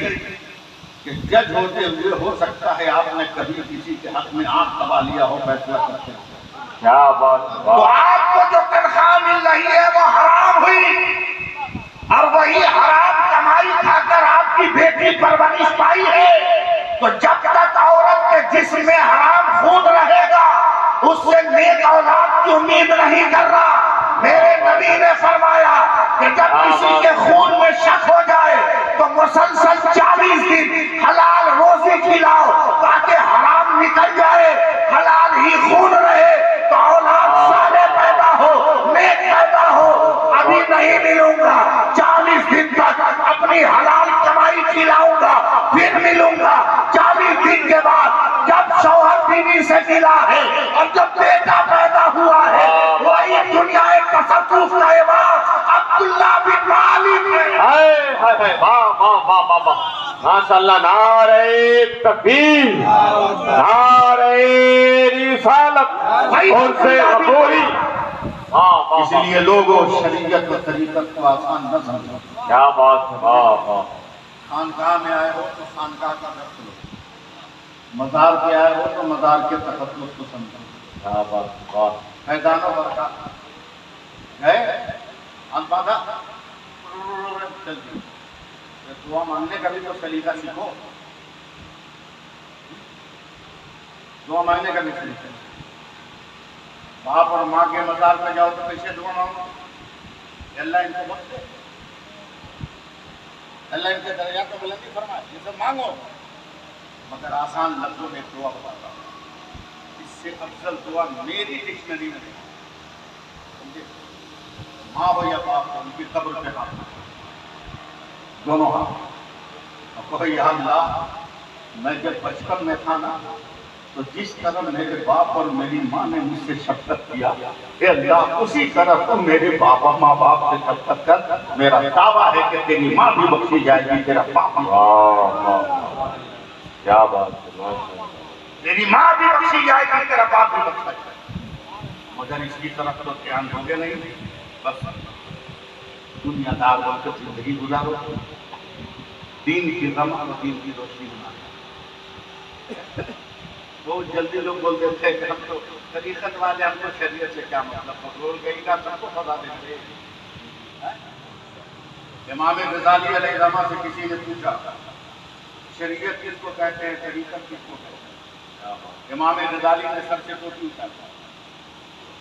कि जज होते हुए हो सकता है आपने कभी किसी के हक में आंख दबा लिया हो फैसला करते हुए। क्या बात, तो आपको जो तनख्वाह मिल रही है वो हराम हुई और वही हराम कमाई खाकर आपकी बेटी परवरिश पाई है। तो जब तक औरत के जिस्म में हराम खून रहेगा उससे नेक औलाद की उम्मीद नहीं कर रहा। मेरे नबी ने फरमाया कि जब किसी के खून में शक हो जाए तो मुसलसल 40 दिन हलाल रोजी खिलाओ ताकि हराम निकल जाए, हलाल ही खून रहे तो औलाद साले पैदा हो, नेक पैदा हो। अभी नहीं मिलूंगा, 40 दिन तक अपनी हलाल कमाई खिलाऊंगा, फिर मिलूंगा 40 दिन के बाद। जब शौहर बीवी से मिला है और जब बेटा पैदा हुआ है वही दुनिया तसव्वुफ का इमाम अब्दुल्लाह बिन मालिक है। वाह वाह वाह वाह वाह, माशाअल्लाह, नारे तकबीर, नारे रिसालत और से अबूरी। इसलिए लोगों शरीयत और तरीकत को आसान न समझो। क्या बात है, वाह वाह। खानकाह में आए हो तो खानकाह का दर्द लो, मजार पे आए हो तो मजार के तकद्दुस को समझो। क्या बात, वाह। मैदानों बरका है अंबादा चलती दुआ मांगने का भी तो सलीका सीखो, दुआ मांगने का भी सलीका। बाप और माँ के मजार पे जाओ तो कैसे दुआ मांगो? अल्लाह इनको बख्श दे, अल्लाह इनके दर्जा को बुलंदी फरमाए, ये सब मांगो। मगर आसान लफ्जों में दुआ बताता हूँ, इससे अफजल दुआ मेरी डिक्शनरी में नहीं। समझे? माँ हो या बाप हो, उनकी कब्र पे हाथ दोनों हाथ और कहो या अल्लाह मैं जब बचपन में था ना तो जिस तरह मेरे बाप और मेरी माँ ने मुझसे शफकत किया, हे अल्लाह उसी तरह तू मेरे बाबा माँ बाप से शफकत कर। मेरा दावा है कि तेरी माँ भी बख्शी जाएगी, तेरा बाप भी। क्या बात है, तेरी माँ भी बख्शी जाएगी, तेरा बाप भी बख्शा जाएगा। मगर इसकी तरफ तो ध्यान दोगे नहीं, बस दुनियादार बनकर जिंदगी गुजारो, दीन की गम और दीन की रोशनी बना। बहुत जल्दी लोग बोल देते हैं कि हम तो तरीकत वाले, हमको शरीयत से क्या मतलब, पकड़ोल गई का सबको फंसा देते हैं। इमाम गजाली अलैहिस्सलाम से किसी ने पूछा शरीयत किसको कहते हैं, तरीकत किसको कहते हैं? इमाम गजाली ने सर से टोपी उतारा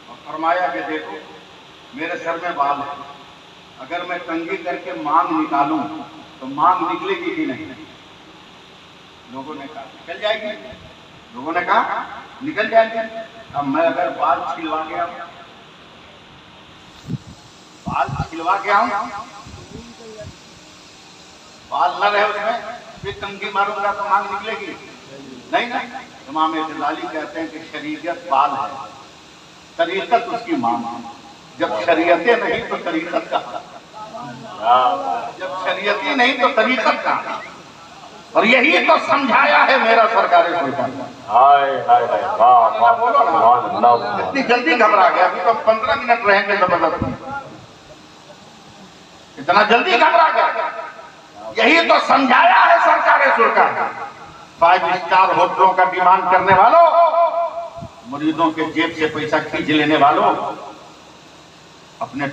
और फरमाया कि देखो मेरे सर में बाल है, अगर मैं कंघी करके मांग निकालूं तो मांग निकलेगी कि नहीं? लोगों ने कहा निकल जाएगी, लोगों ने कहा निकल जाएगी। अब मैं अगर बाल छिलवा के आऊं, बाल छिलवा के आऊं, बाल न रहे उसमें, फिर कंघी मारूंगा तो मांग निकलेगी नहीं ना। इमाम गजाली कहते हैं कि शरीयत बाल है, तरीकत उसकी मांग है। जब शरीयतें नहीं तो तरीकत कहाँ? जब शरीयती नहीं तो तरीकत कहाँ? और यही तो समझाया है मेरा सरकारी सुल्तान। हाय हाय हाय, वाह वाह, बोलो ना, इतनी जल्दी घबरा गया, अभी तो 15 मिनट रहेंगे जबरदस्त, इतना जल्दी घबरा गया। यही तो समझाया है सरकारी सुल्तान। 5 स्टार होटलों का डिमांड करने वालों, मुरीदों के जेब से पैसा खींच लेने वालों, अपने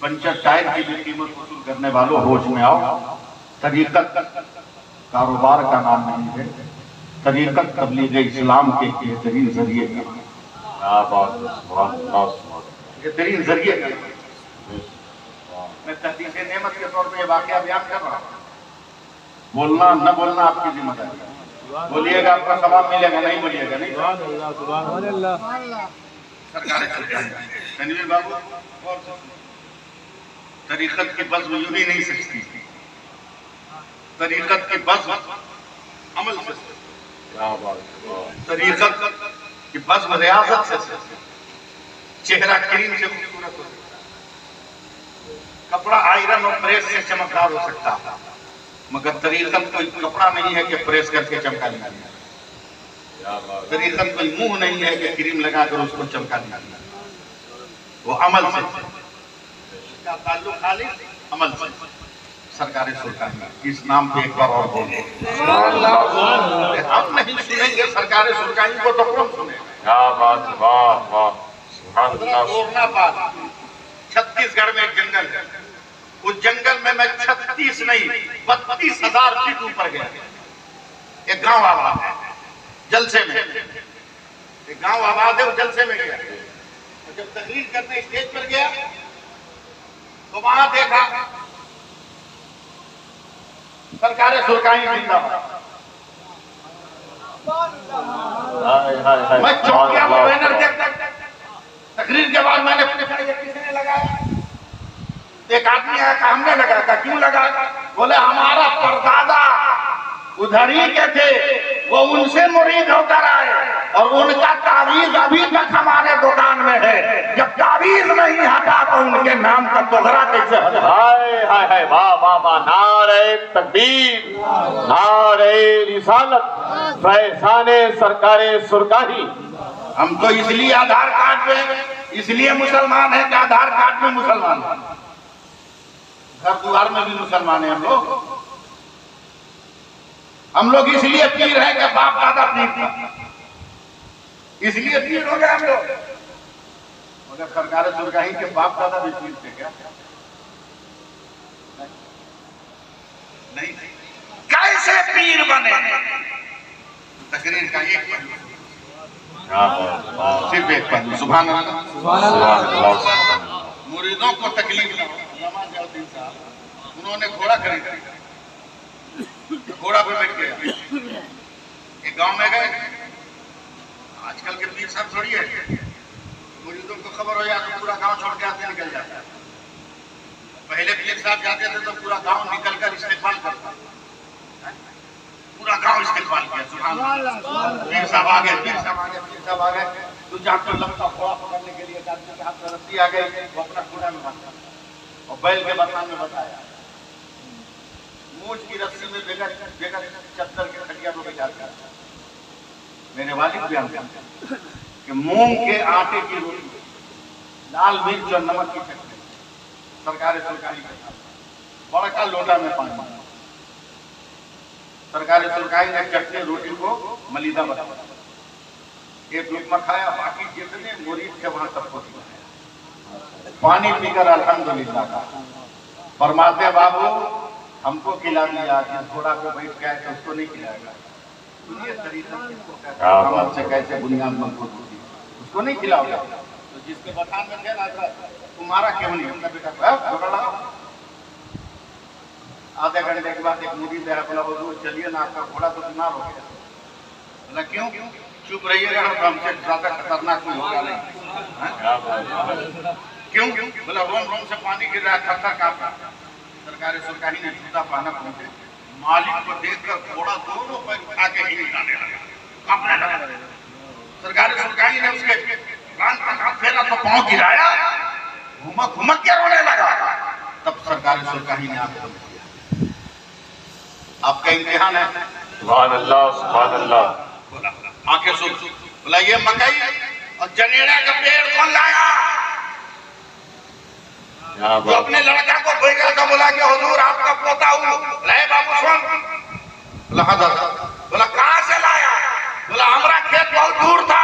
पंचर टायर की भी कीमत वसूल करने वालों, होश में आओ। तरीकत कारोबार का नाम नहीं है, तरीकत तबलीग इस्लाम के बेहतरीन जरिए का। ये तेरी जरिए का मैं तहदीस नेमत के तौर पे ये वाकया बयान कर रहा हूँ। बोलना न बोलना आपकी जिम्मेदारी। बोलिएगा आपका सवाब मिलेगा, नहीं बोलिएगा नहीं। सरकार तनवीर बाबू तरीकत की बज़्म यूं ही नहीं सकती, तरीकत की बज़्म अमल से, तरीकत की बज़्म रियासत से। चेहरा क्रीम से खूबसूरत हो सकता है, कपड़ा आयरन और प्रेस से चमकदार हो सकता है, मगर तरीकत कोई कपड़ा नहीं है कि प्रेस करके चमका लिया। तरीकत कोई मुंह नहीं है कि क्रीम लगाकर उसको चमका लिया। वो अमल से, इसका ताल्लुक खाली अमल से। सरकारी सुरकारी इस नाम पे एक बार और बोले, हम नहीं सुनेंगे सरकारी सुरकारी को तो कौन सुनेगा? क्या बात, वाह वाह, गोरनाबाद छत्तीसगढ़ में एक जंगल है। उस जंगल में मैं 36 नहीं 32,000 फीट ऊपर गया। एक गांव आबाद है जलसे में, एक गांव आबाद है, वो जलसे में गया। और जब तकरीर करने स्टेज पर गया तो वहां देखा सरकार सुरकारी जिंदाबाद। मैं चौंक गया, वो बैनर देखता। तकरीर के बाद मैंने पूछा ये किसने लगाया? एक आदमी आया, कहा हमने लगाया। कहा क्यों लगाया? बोले हमारा परदादा उधर ही के थे, वो उनसे मुरीद होकर आए और उनका तावीज अभी तक हमारे दुकान में है। जब तावीज नहीं हटा तो उनके नाम का दोहरा कैसे हटा? हाय हाय हाय, वाह वाह वाह, नारे तकबीर, नारे रिसालत, फैज़ाने सरकारे सुरकारी। हम तो इसलिए आधार कार्ड पे इसलिए मुसलमान है कि आधार कार्ड में मुसलमान है, घर द्वार में भी मुसलमान है। हम लोग इसलिए पीर है कि बाप दादा पीर था, इसलिए पीर हो गए हम लोग। मगर सरकार सुरगाही के बाप दादा भी पीर थे क्या? नहीं। कैसे पीर बने? तकरीर का एक पहलू, सिर्फ एक पहलू। सुभान अल्लाह। मुरीदों को तकलीफ ना हो। उन्होंने घोड़ा खरीदा, घोड़ा पे बैठ गया, एक गांव में गए। आजकल के पीर साहब थोड़ी है, मुरीदों को खबर हो जाए तो पूरा गांव छोड़ के आते निकल जाता है। पहले पीर साहब जाते थे तो पूरा गांव निकल कर इस्तेमाल करता, पूरा गांव इस्तेमाल किया। सुभान अल्लाह। पीर साहब आ गए, पीर साहब आ गए, पीर साहब आ गए। तो जहाँ पर लगता घोड़ा पकड़ने के लिए आदमी के हाथ में रस्सी आ गई, वो अपना घोड़ा में बांधा और बैल के बथान में बताया, मूछ की रस्सी में बेगर चद्दर के खटिया को बिछा कर। मेरे वालिद बयान करते कि मूंग के आटे की रोटी, लाल मिर्च और नमक की चटनी, सरकारी सुरकारी के साथ बड़ा लोटा में पानी। सरकारी सुरकारी ने चटनी रोटी को मलीदा बनाया, एक लुकमा खाया, बाकी जितने मुरीद थे वहां सबको खिलाया। पानी पीकर अल्हम्दुलिल्लाह का फरमाते बाबू हमको खिला दिया, जिस घोड़ा पे बैठ गया तो उसको नहीं खिलाएगा। दुनिया तरीका किसको कहता है, अमल से कैसे बुनियाद मजबूत होती है, उसको नहीं खिलाओगे। तो जिसके बथान में थे ना तुम्हारा क्यों नहीं? हमने बेटा आधे घंटे के बाद एक मुरीद है, बोला हुजूर चलिए ना, आपका घोड़ा तो बीमार हो गया। बोला क्यों? चुप रहिएगा, हमसे ज्यादा खतरनाक कोई होगा नहीं। क्यों? बोला रोम रोम से पानी गिर रहा है, थर थर कांप रहा। सरकारी सुरकारी ने जूता पहना, पहुंचे मालिक को देखकर घोड़ा दोनों पैर उठा के ही निकालने लगा, कांपने लगा। सरकारी सुरकारी ने उसके कान पर हाथ फेरा तो पांव गिराया, घुमक घुमक के रोने लगा। तब सरकारी सुरकारी ने आपको दिया, आपका इम्तिहान है। सुभान अल्लाह, सुभान अल्लाह। आंखें सुख। बोला ये मकई और जनेरा का पेड़ कौन लाया? जो अपने लड़का को भेजा का बोला कि हुजूर आपका पोता हूँ, ले बाबू सुन। बोला हाँ दादा। बोला कहाँ से लाया? बोला हमारा खेत बहुत दूर था,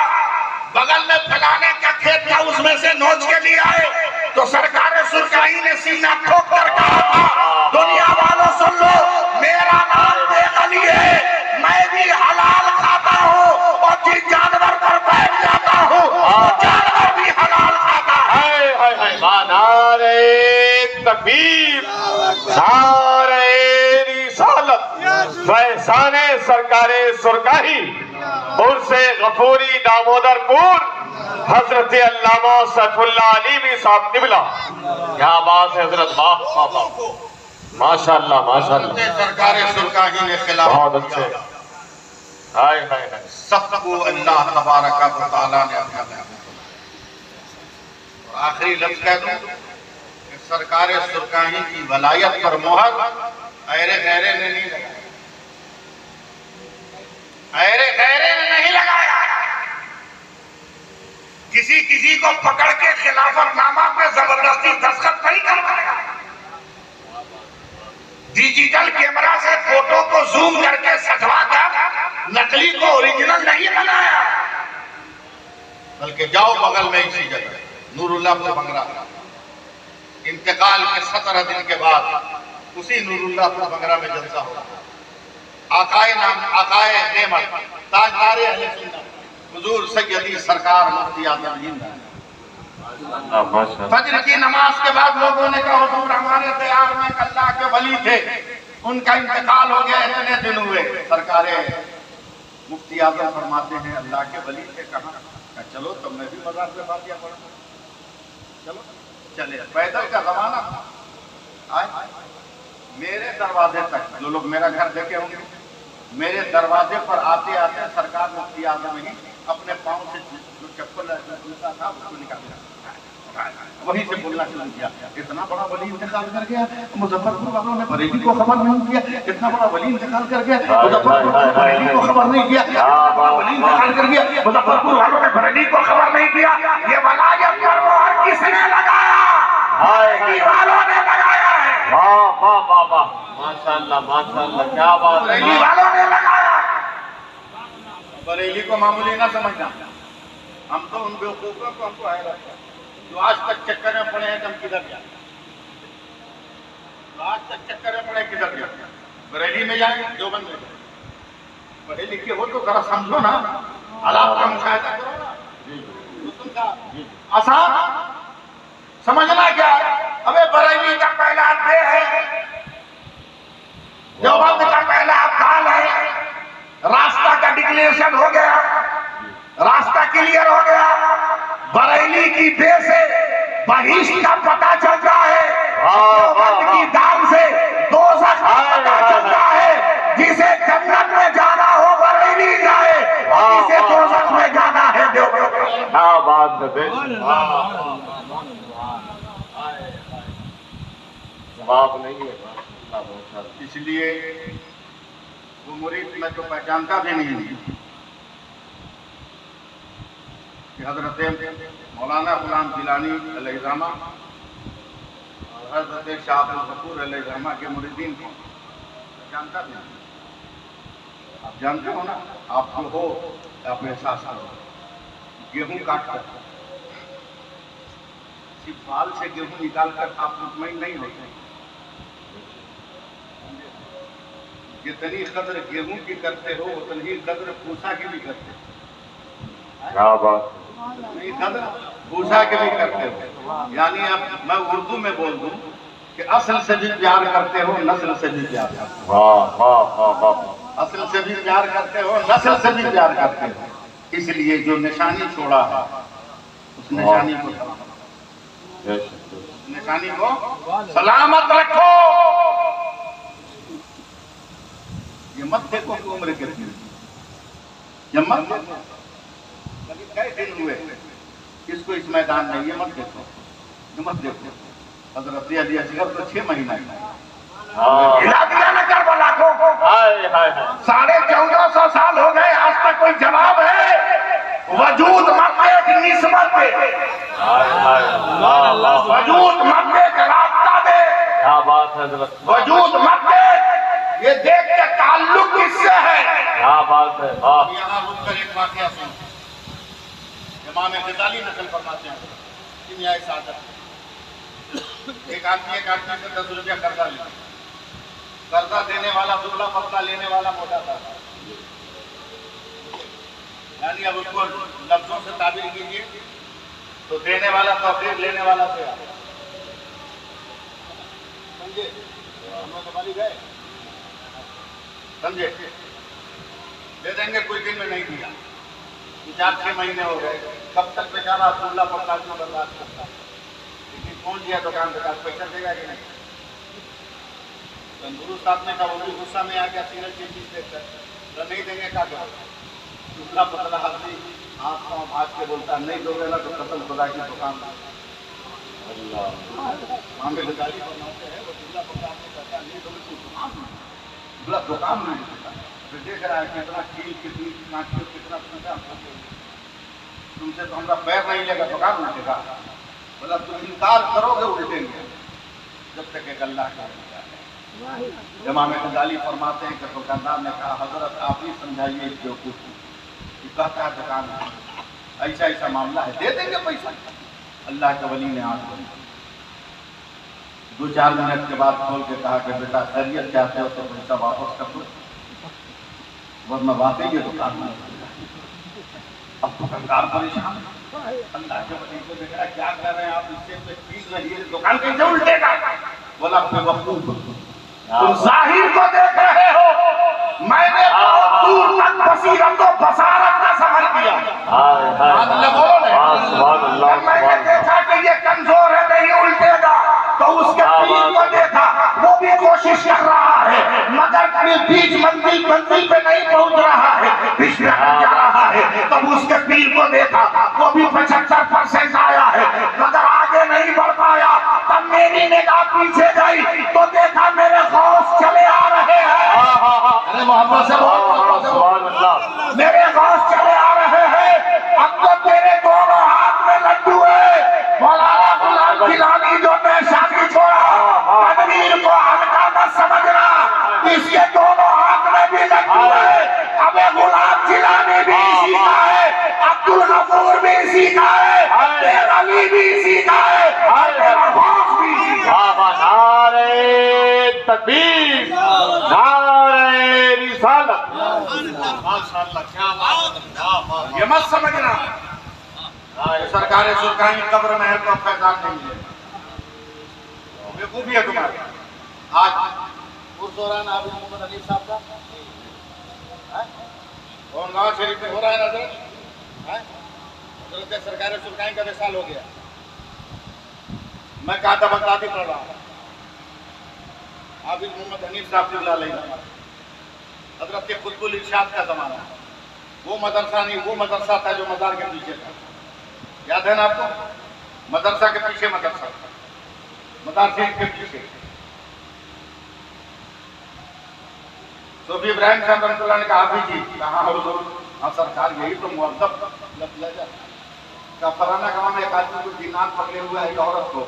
बगल में फलाने का खेत था, उसमें से नोच के लिए आए। तो सरकार सुरकारी ने सीना ठोक कर कहा था दुनिया वालों सुन लो, मेरा नाम बेगली है, मैं भी हलाल खाता हूँ और जिस जानवर पर बैठ जाता हूँ जानवर भी हलाल खाता है। तकबीर, नारे रिसालत, फैज़ाने सरकारे सुरकाही, उर्से गफूरी दामोदरपुर, हजरत अल्लामा सैफुल्लाह अलीमी साहब किबला। क्या बात है हजरत, वाह वाह वाह, माशाअल्लाह माशाअल्लाह, सरकारे सुरकाही ने खिलाफ बहुत अच्छे। हाय हाय हाय, सबको अल्लाह तबारक व तआला ने अपना बनाया। और आखिरी लफ्ज कह दूं कि सरकारे सुरकाही की वलायत पर मोहर ऐरे गैरे ने नहीं लगाया, ऐरे गैरे ने नहीं लगाया। किसी किसी को पकड़ के खिलाफतनामा पे जबरदस्ती दस्तखत नहीं करवाया। डिजिटल कैमरा से फोटो को जूम करके सजवा कर नकली को ओरिजिनल नहीं बनाया, बल्कि जाओ बगल में इसी जगह नूरुल्लाहपुर बंगरा, इंतकाल के 17 दिन के बाद उसी नूरुल्लाहपुर बंगरा में जलसा होगा। आकाए नेमत ताजदारे अहले सुन्नत हुजूर सैयदी सरकार मुफ्ती आजम हिंद, फजर की नमाज के बाद लोगों ने कहा हुजूर हमारे दयार में अल्लाह के वली थे, उनका इंतकाल हो गया, इतने दिन हुए। सरकारे मुफ्ती आजम फरमाते हैं अल्लाह के वली थे कहाँ? चलो तुम मैं भी मज़ार पे बातियां पढ़ो, चलो चले। पैदल का जमाना आए, मेरे दरवाजे तक जो लोग मेरा घर देखे होंगे, मेरे दरवाजे पर आते आते सरकार मुफ्ती आजम ही अपने पाँव से जो चप्पल जूता था उसको निकाल वहीं से बोलना शुरू किया, इतना बड़ा वली इंतकाल कर गया, मुजफ्फरपुर वालों ने बरेली को खबर नहीं किया। इतना बड़ा वली इंतकाल कर गया, मुजफ्फरपुर वालों ने बरेली को खबर नहीं किया। वली इंतकाल कर गया, मुजफ्फरपुर वालों ने बरेली को खबर नहीं किया। ये वलायत पर मोहर किसने लगाया? बरेली वालों ने लगाया है। वाह वाह वाह वाह, माशाअल्लाह माशाअल्लाह, क्या बात है, बरेली वालों ने लगाया। बरेली को मामूली ना समझना, हम तो उन बेवकूफों को हमको है जो आज तक चक्कर में पड़े हैं, हम किधर जाए? आज तक चक्कर में पड़े किधर जाए? बरेली में जाए, देवबंद में जाए। पढ़े लिखे हो तो जरा समझो ना, हालात का मुशाहिदा करो ना। आसान समझना क्या है? अबे बरेली का पहला अध्याय है, देवबंद का पहला अध्याय है। रास्ता का डिक्लेरेशन हो गया, रास्ता क्लियर हो गया। बरेली की बे से बहिश्त का पता चलता है, देवबंद की दाम से दोज़ख का पता चलता है। जिसे जन्नत में जाना हो बरेली जाए, और जिसे दोज़ख में जाना है देवबंद। क्या बात है, जवाब नहीं है। इसलिए वो मुरीद मैं तो पहचानता भी नहीं कि हजरत मौलाना गुलाम जिलानी अलैहिर्रहमा और हजरत शाह अब्दुल गफूर अलैहिर्रहमा के मुरीदीन को जानता भी नहीं। आप जानते हो ना, आप जो हो आप एहसास करो। गेहूं काट कर सिर्फ बाल से गेहूं निकाल कर आप मुतमईन नहीं होते। जितनी कदर गेहूं की करते हो उतनी कदर भूसा की भी करते हो। क्या बात, नहीं कदर भूसा के भी करते हो। यानी अब मैं उर्दू में बोल दूं कि असल से भी प्यार करते हो, नस्ल से भी प्यार करते हो। वाह वाह वाह वाह, असल से भी प्यार करते हो, नस्ल से भी प्यार करते हो। इसलिए जो निशानी छोड़ा है उस निशानी को सलामत रखो। ये मत देखो कि उम्र कितनी, ये मत देखो कभी कई दिन हुए इसको इस मैदान में, ये मत देखो, ये मत देखो। हजरत अली असगर तो 6 महीना हिला दिया ना करबला को। 1450 साल हो गए, आज तक कोई जवाब है? वजूद मक्के की निस्बत पे, वजूद मक्के का रास्ता दे। क्या बात है हजरत, वजूद मक्के ये देख के ताल्लुक किससे है? क्या बात है, वाह। यहाँ रुककर एक वाकया सुन, इमाम गजाली नकल फरमाते हैं किमियाए सादत। एक आदमी से 10 रुपया कर्जा लिया, कर्जा देने वाला दुबला पतला, लेने वाला मोटा था। यानी अब उसको लफ्जों से ताबीर कीजिए तो देने वाला तौफीक, लेने वाला से लीजिए, हम लोग वाली गए समझे, दे देंगे कुछ दिन में, नहीं दिया 4-6 महीने हो गए, कब तक बेचारा अब्दुल्ला पकड़ा क्यों बर्दाश्त करता, लेकिन कौन दिया दुकान के पास, पैसा देगा कि नहीं। तंदुरुस्त आदमी था, वो भी गुस्सा में आ गया, सीरत की चीज देखकर तो नहीं देंगे क्या करो, दुबला पतला आदमी हाथ पाँव भाग के बोलता नहीं दोगे ना तो कतल खुदा की दुकान, वहाँ पे बेचारी बनाते हैं, वो दुबला पतला आदमी कहता नहीं दोगे तो दुकान, दुकान नहीं देता, फिर देख रहा है कितना कील कितनी नाचियो कितना पैसा, तुमसे तो हमारा पैर नहीं लेगा दुकान उल्टेगा, बोला तुम इनकार करोगे उल्टेंगे, जब तक एक अल्लाह का इमाम गजाली फरमाते हैं कि दुकानदार ने कहा हजरत आप ही समझाइए जो कुछ कहता है दुकान में ऐसा ऐसा मामला है, दे देंगे पैसा। अल्लाह के वली ने आंख बंद 2-4 मिनट के बाद खोल के कहा कि बेटा खैरियत चाहते हो तो पैसा वापस कर दो, वरना वाकई ये दुकान में। अब दुकानदार परेशान, अल्लाह के वली को देखा क्या कर रहे हैं आप, इससे पीस रही है दुकान कैसे उल्टेगा, बोला बेवकूफ तुम जाहिर को देख रहे हो, मैंने बहुत दूर तक बसीरत और बसारत का सफर किया। जब मैंने देखा कि ये कमजोर है नहीं उल्टेगा, तो उसके पीर को देखा, वो भी कोशिश कर रहा है मगर बीच मंजिल पे नहीं पहुंच रहा है, पिछले जा रहा है। तब उसके पीर को देखा, वो भी 75% आया है मगर आगे नहीं बढ़ पाया। तब मेरी निगाह पीछे गई तो देखा मेरे गौस चले आ रहे हैं, अरे मोहब्बत से बोल, मेरे गौस चले आ रहे हैं। अब तो तेरे दोनों हाथ में लड्डू है, मौलाना गुलाम जिलानी जो मैं शादी छोड़ा, तनवीर को हल्का मत समझना, इसके दोनों हाथ में भी लड्डू है। अबे गुलाम जिलानी भी इसी का है, अब्दुल गफूर भी इसी का है, अली भी इसी का है, नारे तकबीर, नारे रिसालत, ये मत समझना सरकारें सुरकारें कब्र में है तो फैजान नहीं मिलेगा, बेवकूफी है तुम्हारी। आज उस दौरान आप मोहम्मद अली साहब का और गाँव शरीफ में हो रहा है नजर, सरकारें सुरकारें का विशाल हो गया। मैं कहा था बगदादी पढ़ रहा हूँ, हाफिज मोहम्मद हनीफ साहब की हजरत के खुतबुल इरशाद का जमाना, वो मदरसा नहीं, वो मदरसा था जो मजार के पीछे था, याद है ना आपको, मदरसा के पीछे मदरसा, मजार शरीफ के पीछे। सूफी इब्राहिम साहब रहमतुल्लाह ने कहा हाफिज जी कहाँ हो, हाँ सरकार यही तो मुअद्दब का फलाना गाँव में एक आदमी को दीनार पकड़े हुआ है, औरत को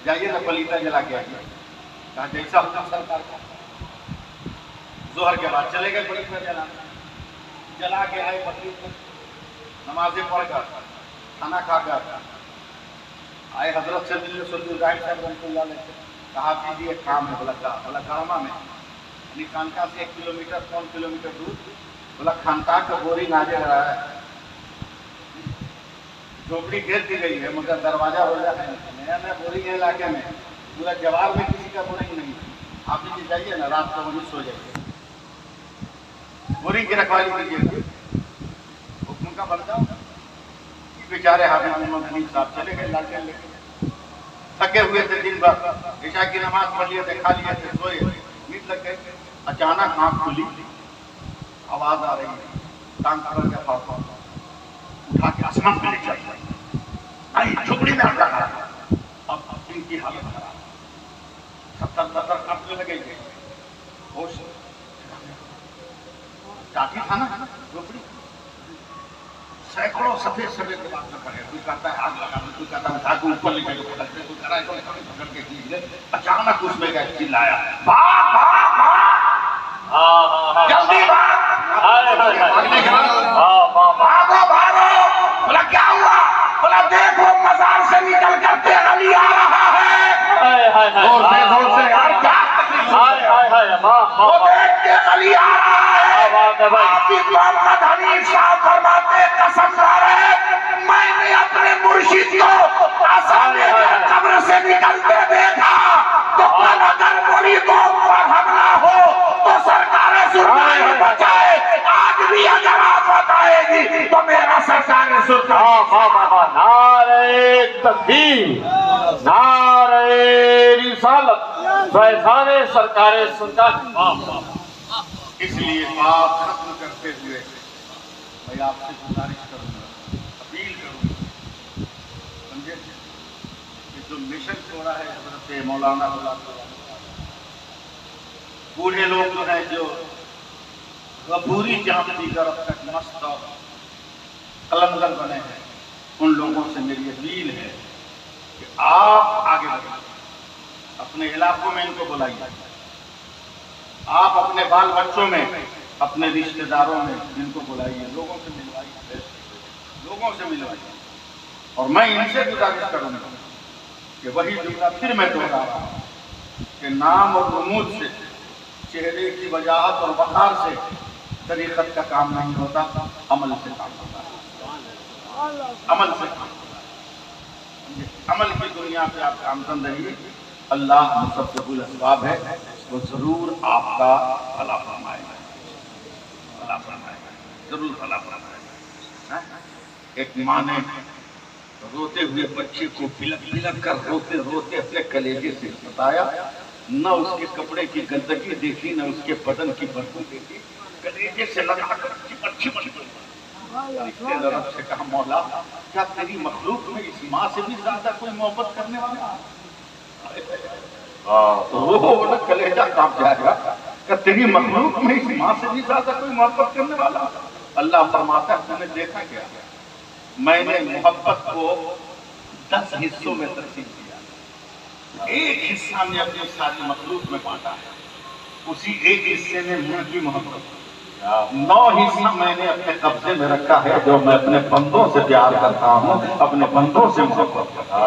जाइए ना पलीता जला के आइए, कहा जैसा हुक्म सरकार का। जोहर के बाद चले गए बड़ी जला के आए, बकरी नमाजें पढ़कर खाना खाकर आए, हजरत से मिलने सूफी इब्राहिम साहब रहमतुल्लाह ने कहा कि एक काम है, बोला कामा में यानी खानका से 1 किलोमीटर 1 किलोमीटर दूर, बोला खानका का बोरिंग आगे रहा है, झोपड़ी घेर दी गई है मगर दरवाजा हो जाता है, नया नया बोरिंग है इलाके में, पूरा जवाब में किसी का बोरिंग नहीं। आप भी जाइए ना रात को वहीं सो जाइए, बोरिंग की रखवाली कीजिए, हुक्म का बन जाओ। बेचारे हाफिज मोहम्मद हनीफ साहब चले गए लालटेन लेके, थके हुए थे दिन भर, ईशा की नमाज पढ़ लिए थे, खा लिए थे, सोए, नींद लग गई। अचानक आँख खुली, आवाज आ रही है, टांग पकड़ के पापा उठा के आसमान पे ले चल आई, झुपड़ी में हटा। अब इनकी हालत खराब, 70 काटने लगे, होश काटी था ना झोपड़ी, सैकड़ों सफेद सफेद के बाद में पड़े, कोई कहता है आग लगा, कोई कहता है उठा के ऊपर ले जाके पटक दे, कोई करा है पकड़ के खींच। अचानक उसमें गए, चिल्लाया भाग भाग भाग, जल्दी भाग, भागो भागो। बोला क्या हुआ, बोला देखो मजार से निकल कर तेरा अली आ रहा है, जोर से यार क्या, वो देख के अली आ रहा है। हाफिज मोहम्मद हनीफ साहब फरमाते कसम खा रहे, मैंने अपने मुर्शिद को आसानी से कब्र से निकलते देखा, तो कल अगर मुरीदों पर हमला हो तो सरकार सुरक्षा ही बचाए। आज भी अगर आफत आएगी तो मेरा सरकार सुरक्षा। नारे तकबीर, नारे रिसालत, फैज़ाने सरकारे सुल्तान। इसलिए बात खत्म करते हुए मैं आपसे गुजारिश करूंगा, अपील करूंगा, समझे, कि जो मिशन छोड़ा है हज़रत मौलाना बूढ़े लोग जो है जो पूरी जान दीगर अब तक मस्त और कलंदर बने हैं, उन लोगों से मेरी अपील है कि आप आगे बढ़िए, अपने इलाकों में इनको बुलाइए, आप अपने बाल बच्चों में, अपने रिश्तेदारों में इनको बुलाइए, लोगों से मिलवाइए, लोगों से मिलवाइए। और मैं इनसे गुजारिश करूंगा कि वही जुमला फिर मैं दोहरा रहा हूं कि नाम और रुमूज से, चेहरे की वजाहत और वक़ार से तरीक़त का काम नहीं होता, अमल से काम होता है। अमल से काम होता है। अमल की दुनिया पे आप कामचंद रहिए, अल्लाह मुसब्बिबुल अस्बाब है, वो जरूर आपका भला फरमाएगा, भला फरमाएगा, जरूर भला फरमाएगा। एक माँ ने रोते हुए बच्चे को बिलक बिलक कर रोते रोते अपने कलेजे से बताया, न उसके कपड़े की गंदगी देखी, न उसके बदन की बदबू देखी, कलेजे से लगा कर अच्छी से कहा, मौला क्या तेरी मखलूक में इस माँ से भी ज्यादा कोई मोहब्बत करने वाला? वो ना कलेजा कांप जाएगा कि तेरी मखलूक में इस माँ से भी ज्यादा कोई मोहब्बत करने वाला? अल्लाह फरमाता है, मैंने देखा क्या, मैंने मोहब्बत को 10 हिस्सों में तकसीम किया, एक हिस्सा ने अपनी सारी मखलूक में बांटा है, उसी एक हिस्से ने मुझ की मोहब्बत, 9 हिस्सा मैंने अपने कब्जे में रखा है, जो मैं अपने बंदों से प्यार करता हूँ, अपने बंदों से मोहब्बत करता हूँ।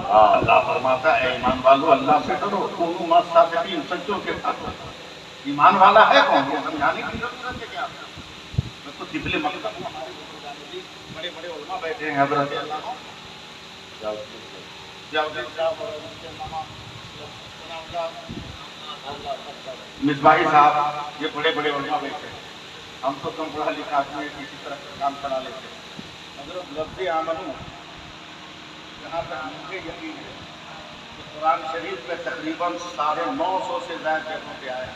अल्लाह फरमाता है, ईमान वालों अल्लाह से डरो, कुनू मां सादिकीन, सच्चों के साथ। ईमान वाला है कौन, ये समझाने की जरूरत है क्या? तो तिबले मकतब बड़े बड़े उलमा बैठे हैं, हज़रत मिसबाही साहब, ये बड़े बड़े उलमा बैठे हैं। हम तो कम पढ़ा लिखा आदमी किसी तरह का काम चला लेते हैं। हज़रत लफ्ज़ आमनू, जहाँ तक मुझे यकीन है कि कुरान शरीफ में तकरीबन 950 से ज़्यादा जगहों पे आया है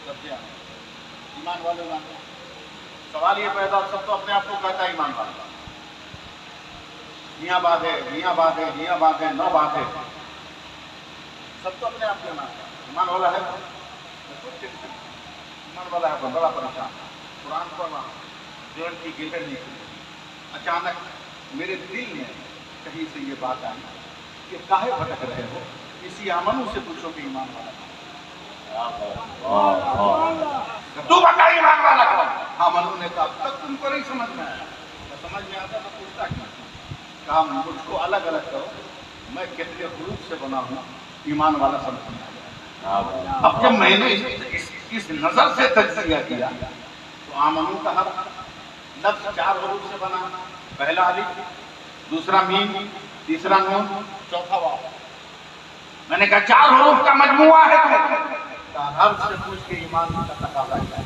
लफ्ज़ आमनू। ईमान वाले मानते हैं। सवाल ये पैदा, सब तो अपने आप को कहता है ईमान वाला, मियाँ बांधे, मियाँ बांधे, मियाँ बांधे, न बांधे, सब तो अपने आप में मानता है। ईमान वाला है, ईमान वाला है, बड़ा परेशान। कुरान पढ़ रहा हूँ, जीवन की गिरह नहीं खुली, अचानक मेरे दिल में कहीं से ये बात आई कि काहे भटक रहे हो, इसी आमनू से पूछो कि ईमान वाला तू बता, ईमान वाला कौन? आमनू ने कहा, तब तुमको नहीं समझ में आया, समझ में आता तो पूछता क्यों? कहा मुझको अलग अलग करो, मैं कितने हुरूफ से बना हूँ, ईमान वाला समझ में आया। अब जब मैंने इस नजर से तज्जिया किया तो आमनू का लफ्ज़ 4 हुरूफ से बना, पहला अलिफ, दूसरा मीम, तीसरा नून, चौथा वाव। मैंने कहा 4 हुरूफ का मजमुआ है, हर से पूछ के ईमान का तकाजा किया।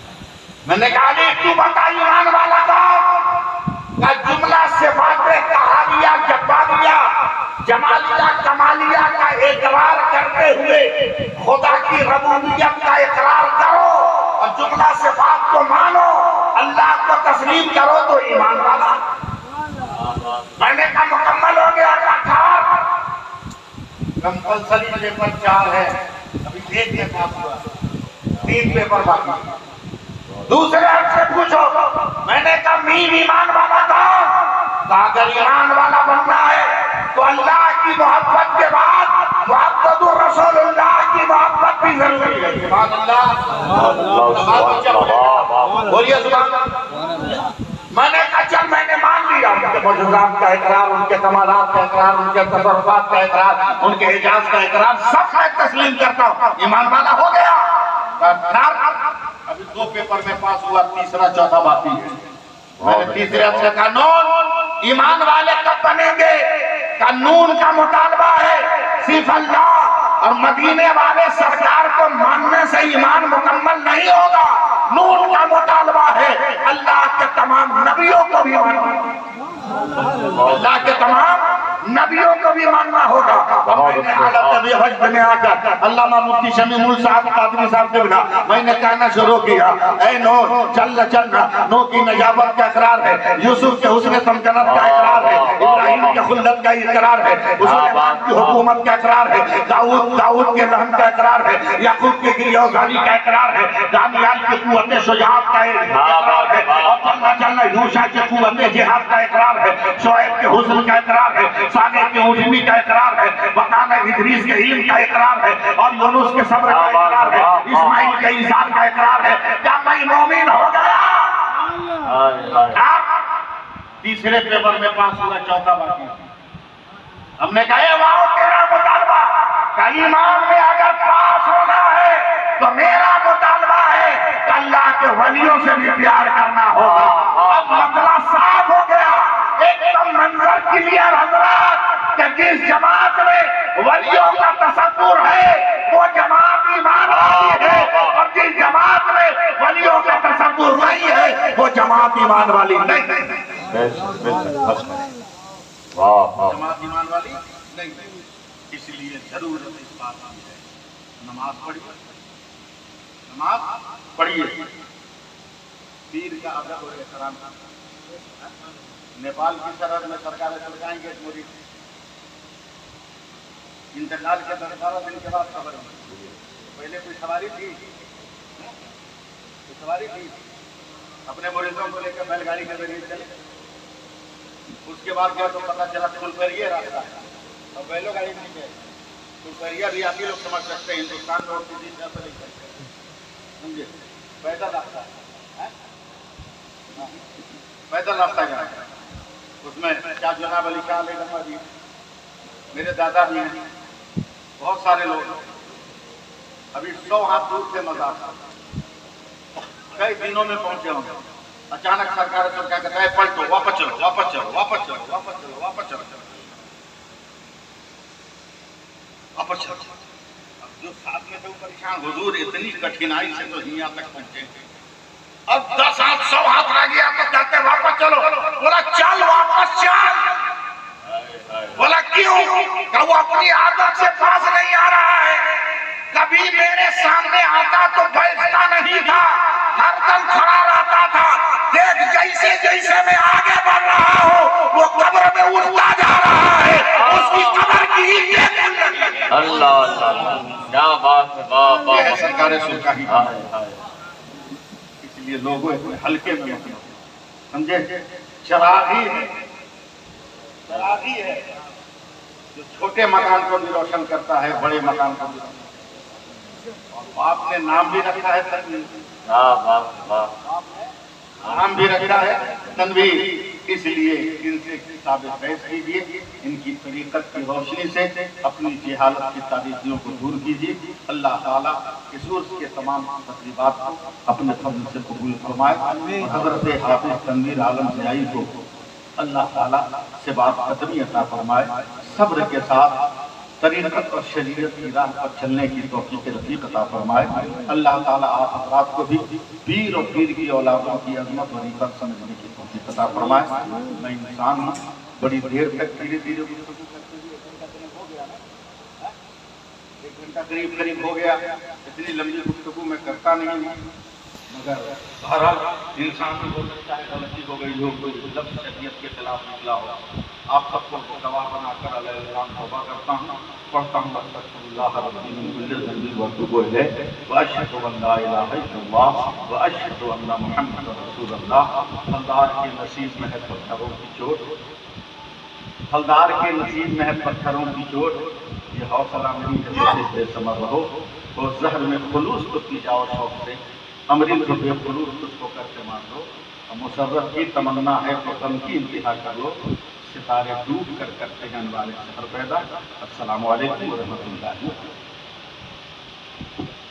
मैंने कहा अलिफ, तू बता ईमान वाला कौन? का जुमला सिफाते कहालिया जब्बारिया जमालिया कमालिया का इकरार करते हुए खुदा की रबूबियत का इकरार करो और जुमला सिफात को मानो, अल्लाह को तस्लीम करो तो ईमान वाला। मैंने कहा मुकम्मल हो गया, कंपल्सरी पेपर 4 है, अभी 1 के पास हुआ, 3 पेपर बाकी। दूसरे से पूछो, मैंने कहा मीम ईमान वाला था, अगर ईमान वाला बनना है तो अल्लाह की मोहब्बत के बाद मुहम्मदुर रसूलुल्लाह की मोहब्बत भी जरूरी है। सुभान अल्लाह, बोलिए सुभान अल्लाह। मैंने कहा चल, मैंने मान लिया, उनके मौजूदात का इकरार, उनके कमालात का इकरार, उनके तसर्रुफात का इकरार, उनके एजाज का इकरार, सब मैं तस्लीम करता हूँ, ईमान वाला हो गया। अभी 2 पेपर में पास हुआ, तीसरा चौथा बाकी है। मैंने तीसरे अक्षर का नून, ईमान वाले कब बनेंगे? का नून का मुतालबा है, सिर्फ अल्लाह और मदीने वाले सरकार को मानने से ईमान मुकम्मल नहीं होगा। नूर का मुतालबा है अल्लाह के तमाम नबियों को भी मानना, अल्लाह के तमाम नबियों को भी मानना होगा। में आकर अल्लामा मुफ्ती शमीउल साहब कादरी साहब के बिना मैंने कहना शुरू किया, ऐ नो चल चल नो की नजाबत का इकरार है, यूसुफ के हुस्न तमकनत का इकरार है, इब्राहिम के खुल्लत का इकरार है, सुलेमान की हुकूमत का इकरार है, दाऊद के रहम का इकरार है, याकूब के गिरियोजानी का इकरार है, दानियाल की कुव्वत शुजाअत का इकरार है, और चलना चलना यूशा की कुव्वत जिहाद का इकरार है, शोएब के हुस्न का इकरार है, सालेह के उजमी का इकरार है, वकाना इदरीस के इल्म का इकरार है, और यूनुस के सब्र का इकरार है, इस्माइल के ईसान का इकरार है। क्या मैं मोमिन हो गया? तीसरे पेपर में पास हुआ, चौथा बाकी। हमने कहा वाह तेरा मुतालबा, ईमान में अगर पास होना है तो मेरा मुतालबा है अल्लाह के वलियों से भी प्यार करना होगा। अब मतलब साफ हो गया, एकदम मंजर क्लियर हजरात, कि जिस जमात में वलियों का तसव्वुर है वो जमात ईमान वाली है, और जिस जमात में वलियों का तसव्वुर नहीं है वो जमात ईमान वाली नहीं है। जमात ईमान वाली नहीं, इसलिए जरूरत इस बात की है, नमाज पढ़िए, नमाज पढ़िए, पीर का अदब और एहतराम। नेपाल की सरहद में सरकारें चलकाएंगे मोदी, इंतकाल के 10-12 दिन के बाद खबर हुई। पहले कोई सवारी थी, कोई सवारी थी, अपने मुरीदों को लेकर बैलगाड़ी के जरिए चले। उसके बाद गया तो पता चला फुलपरिया रास्ता है, और बैलोगाड़ी नहीं गए। फुलपरिया भी आप ही लोग समझ सकते हैं, हिंदुस्तान में और किसी तरह नहीं सकते, समझे? पैदल रास्ता है, पैदल रास्ता गया। उसमें क्या जनाब अली शाह लेगा जी, मेरे दादा भी हैं, बहुत सारे लोग, अभी 100 हाथ दूर से मज़ार, कई दिनों में पहुंचे होंगे। अचानक सरकार कहता है पलटो, वापस चलो, वापस चलो, वापस चलो, वापस चलो, वापस चलो, वापस चलो। अब जो साथ में थे वो परेशान, हुजूर इतनी कठिनाई से तो यहाँ तक पहुंचे, अब 10 हाथ 100 हाथ रह गया तो कहते वापस चलो। बोला चल वापस चल। बोला क्यों? वो अपनी आदत से पास नहीं आ रहा है, कभी मेरे सामने आता तो बैठता नहीं था, हरदम खड़ा रहता था। देख जैसे जैसे मैं आगे बढ़ रहा हूँ वो कब्र में उठता जा रहा है, उसकी कब्र की ईंटें। अल्लाह अल्लाह, क्या बात है, वाह वाह, सरकारें सुनता ही। इसलिए लोगों इतने हल्के में मत लो, समझे? चरागी है, चरागी है जो छोटे मकान को भी रोशन करता है, बड़े मकान को भी। और आपने नाम भी रखा है तनवीर, नाम भी रखा है तनवीर, इसलिए इनसे किताबें बहस कीजिए, इनकी तरीक़त की रोशनी से अपनी जहालत की तारीकियों को दूर कीजिए। अल्लाह ताला इस उर्स के तमाम तकरीबात को अपने फज़ल से कबूल फरमाए। हज़रत हाफ़िज़ तनवीर आलम ज़ियाई को अल्लाह ताला से बात कदमी अता फरमाए, सब्र के साथ तरीक़त और शरीयत की राह पर चलने की तौफ़ीक़ रफ़ीक़ अता फरमाए। अल्लाह ताला आप अफ़राद को भी पीर और पीर की औलादों की अज़मत और इज़्ज़त समझने की तौफ़ीक़ अता फरमाए। मैं इंसान हूँ, बड़ी देर तक धीरे धीरे हो गया ना, 1 घंटा करीब करीब हो गया। इतनी लंबी गुफ्तगू मैं करता नहीं हूँ, मगर बहरहाल इंसान भी हो सकता है गलती हो गई हो, कोई लफ्ज़ शरीयत के खिलाफ निकला हो। आप सबको गवाह बनाकर अल्लाह तौबा करता हूँ, पढ़ता हूँ अस्तग़फिरुल्लाह रब्बी मिन कुल्लि ज़ंबि व अतूबु इलैहि व अशहदु अन ला इलाहा इल्लल्लाह व अशहदु अन्न मुहम्मदन रसूलुल्लाह। फलदार के नसीब में है पत्थरों की चोट, फलदार के नसीब में है पत्थरों की चोट, ये हौसला नहीं है बेसमर रहो। वो जहर में खुलूस को पी जाओ शौक से, अमरीन को बेखुलूस उसको करके मान लो। मुसर्रफ की तमन्ना है तो कम की इंतहा कर लो, सितारे डूब कर करते हैं अनवारे शहर पैदा। अस्सलामु अलैकुम व रहमतुल्लाहि।